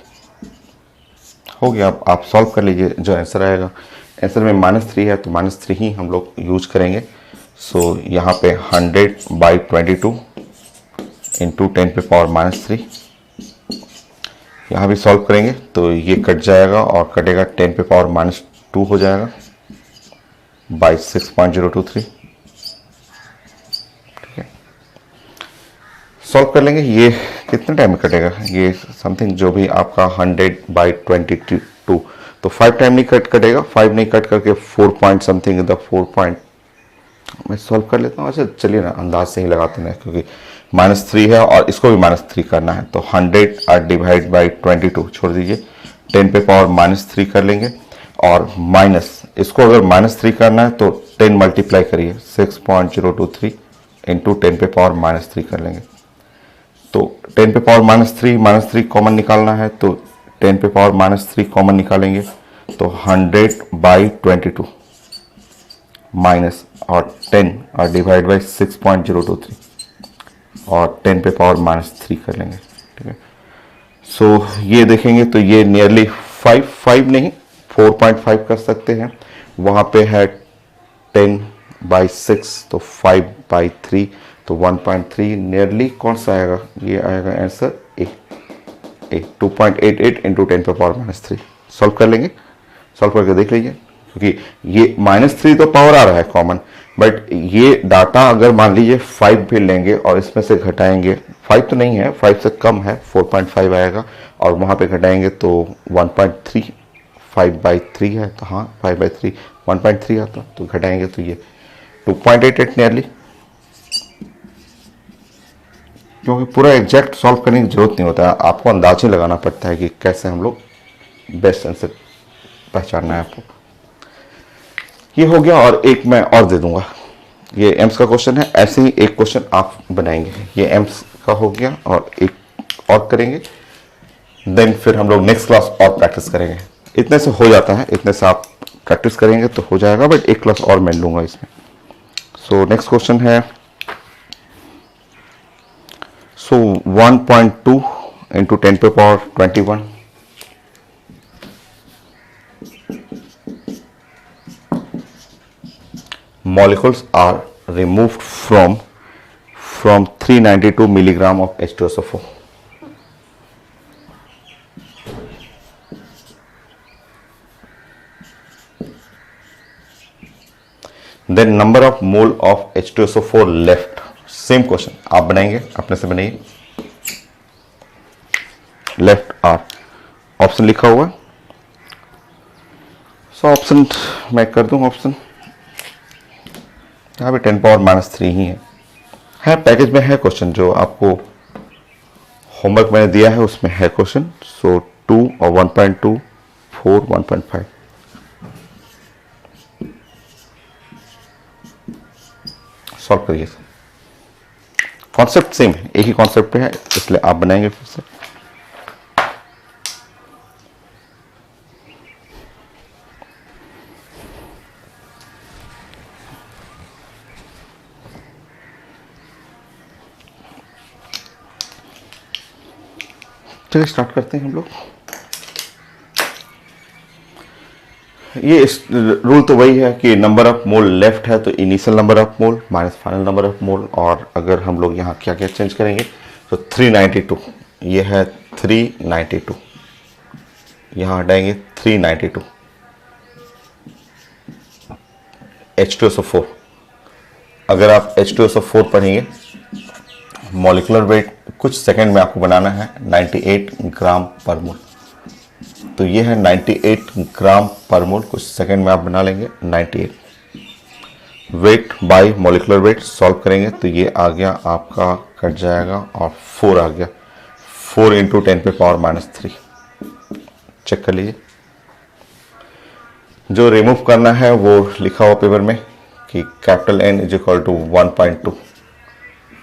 हो गया। अब आप सॉल्व कर लीजिए, जो आंसर आएगा। आंसर में -3 है, तो -3 ही हम लोग यूज करेंगे। सो यहाँ पे 100/22 इंटू 10⁻³ यहाँ भी सॉल्व करेंगे तो ये कट जाएगा और कटेगा 10⁻² हो जाएगा बाई 6.023। ठीक है, सॉल्व कर लेंगे। ये कितने टाइम में कटेगा, ये समथिंग जो भी आपका 100/22, तो 5 टाइम नहीं कटेगा, 5 नहीं कट करके 4 पॉइंट समथिंग द 4 पॉइंट मैं सॉल्व कर लेता हूँ। अच्छा चलिए ना, अंदाज से ही लगाते हैं, क्योंकि -3 है और इसको भी -3 करना है। तो 100 डिवाइड बाई 22 छोड़ दीजिए, 10⁻³ कर लेंगे। और माइनस इसको अगर -3 करना है तो 10 मल्टीप्लाई करिए 6.023 इंटू 10⁻³ कर लेंगे। तो 10⁻³ कॉमन निकालना है, तो 10⁻³ कॉमन निकालेंगे तो 100/22 माइनस और 10 और डिवाइड बाई 6.023 और 10⁻³ कर लेंगे। ठीक है, सो ये देखेंगे तो ये नियरली 5 नहीं 4.5 कर सकते हैं। वहाँ पे है 10/6 तो 5/3 तो 1.3 नियरली कौन सा आएगा, ये आएगा आंसर ए 2.88 इंटू 10⁻³ सॉल्व कर लेंगे। सॉल्व करके देख लीजिए, क्योंकि ये -3 तो पावर आ रहा है कॉमन, बट ये डाटा अगर मान लीजिए 5 भी लेंगे और इसमें से घटाएंगे, 5 तो नहीं है, 5 से कम है, 4.5 आएगा, और वहाँ पे घटाएंगे तो 1.3, 5/3 है, तो हाँ 5/3 1.3 आता, तो घटाएंगे तो ये 2.88 नियरली। क्योंकि पूरा एग्जैक्ट सॉल्व करने की जरूरत नहीं होता है, आपको अंदाज ही लगाना पड़ता है कि कैसे हम लोग बेस्ट आंसर पहचानना है आपको। ये हो गया, और एक मैं और दे दूंगा, ये एम्स का क्वेश्चन है, ऐसे ही एक क्वेश्चन आप बनाएंगे। ये एम्स का हो गया और एक और करेंगे, देन फिर हम लोग नेक्स्ट क्लास और प्रैक्टिस करेंगे। इतने से हो जाता है, इतने से आप प्रैक्टिस करेंगे तो हो जाएगा, बट एक क्लास और मैं लूंगा इसमें। सो नेक्स्ट क्वेश्चन है, सो 1.2 into 10⁻21 molecules are removed from 392 milligram of H2SO4. Then number of mole of H2SO4 left. Same question आप बनाएंगे, अपने से बनाइए। लेफ्ट आर ऑप्शन लिखा हुआ है, सो ऑप्शन मैं कर दूं। ऑप्शन यहाँ पे 10⁻³ ही है पैकेज में है क्वेश्चन, जो आपको होमवर्क मैंने दिया है उसमें है क्वेश्चन। सो 2 और 1.2 4 1.5 सॉल्व करिए। कॉन्सेप्ट सेम है, एक ही कॉन्सेप्ट पे है, इसलिए आप बनाएंगे फिर से। चलिए स्टार्ट करते हैं हम लोग। ये रूल तो वही है कि नंबर ऑफ मोल लेफ्ट है तो initial number of mole minus final number of मोल, और अगर हम लोग यहाँ क्या क्या चेंज करेंगे तो 392, ये है 392, यहाँ हटाएंगे 392, H2SO4। अगर आप H2SO4 पढ़ेंगे, मॉलिकुलर वेट कुछ सेकंड में आपको बनाना है 98 ग्राम पर मोल, तो ये है 98 ग्राम पर मोल, कुछ सेकंड में आप बना लेंगे 98। Weight by molecular weight solve करेंगे तो ये आ गया आपका, कट जाएगा और 4 आ गया, 4 × 10⁻³ चेक कर लीजिए। जो रिमूव करना है वो लिखा हुआ पेपर में कि कैपिटल N = 1.2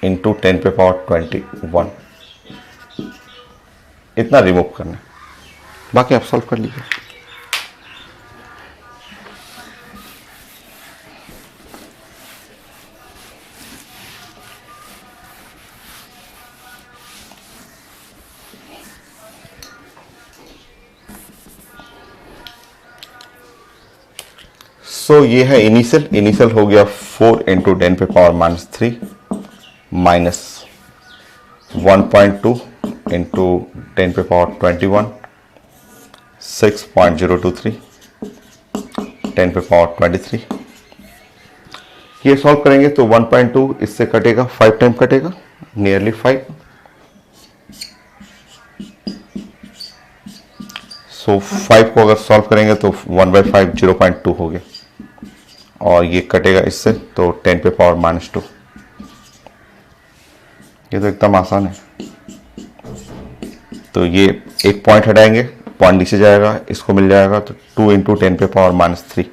× 10⁻21, इतना रिमूव करना है, बाकी आप सॉल्व कर लीजिए। सो ये है इनिशियल हो गया 4 × 10⁻³ माइनस 1.2 × 10⁻21, 6.023 10⁻23। ये सॉल्व करेंगे तो 1.2 इससे कटेगा, 5 टाइम कटेगा, नियरली 5। सो 5 को अगर सॉल्व करेंगे तो 1/5 0.2 हो गया, और ये कटेगा इससे तो 10⁻²। ये तो एकदम आसान है। तो ये एक पॉइंट हटाएंगे, पॉइंट नीचे जाएगा, इसको मिल जाएगा तो 2 × 10⁻³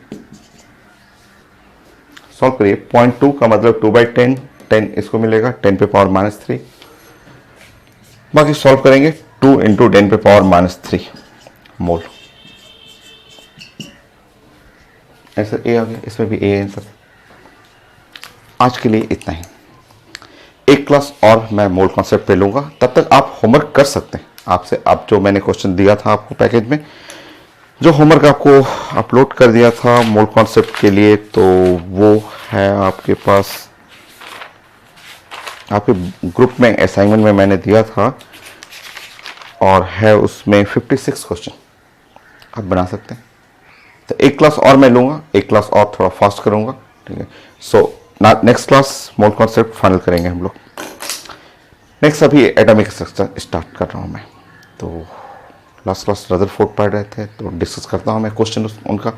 सॉल्व करिए। 0.2 का मतलब 2/10, 10 इसको मिलेगा 10⁻³ बाकी सॉल्व करेंगे 2 × 10⁻³ मोल। आंसर ए आ गया, इसमें भी ए आंसर। आज के लिए इतना ही, एक क्लास और मैं मोल कॉन्सेप्ट पे लूंगा, तब तक आप होमवर्क कर सकते हैं। आपसे अब जो मैंने क्वेश्चन दिया था आपको पैकेज में, जो होमवर्क आपको अपलोड कर दिया था मोल कॉन्सेप्ट के लिए, तो वो है आपके पास, आपके ग्रुप में असाइनमेंट में मैंने दिया था, और है उसमें 56 क्वेश्चन आप बना सकते हैं। तो एक क्लास और मैं लूंगा, एक क्लास और थोड़ा फास्ट करूंगा, ठीक है। So next class mole concept final करेंगे हम लोग। नेक्स्ट अभी एटॉमिक स्ट्रक्चर स्टार्ट कर रहा हूं मैं। तो लास्ट क्लास रदरफोर्ड पढ़ रहे थे, तो डिस्कस करता हूं मैं क्वेश्चन उनका।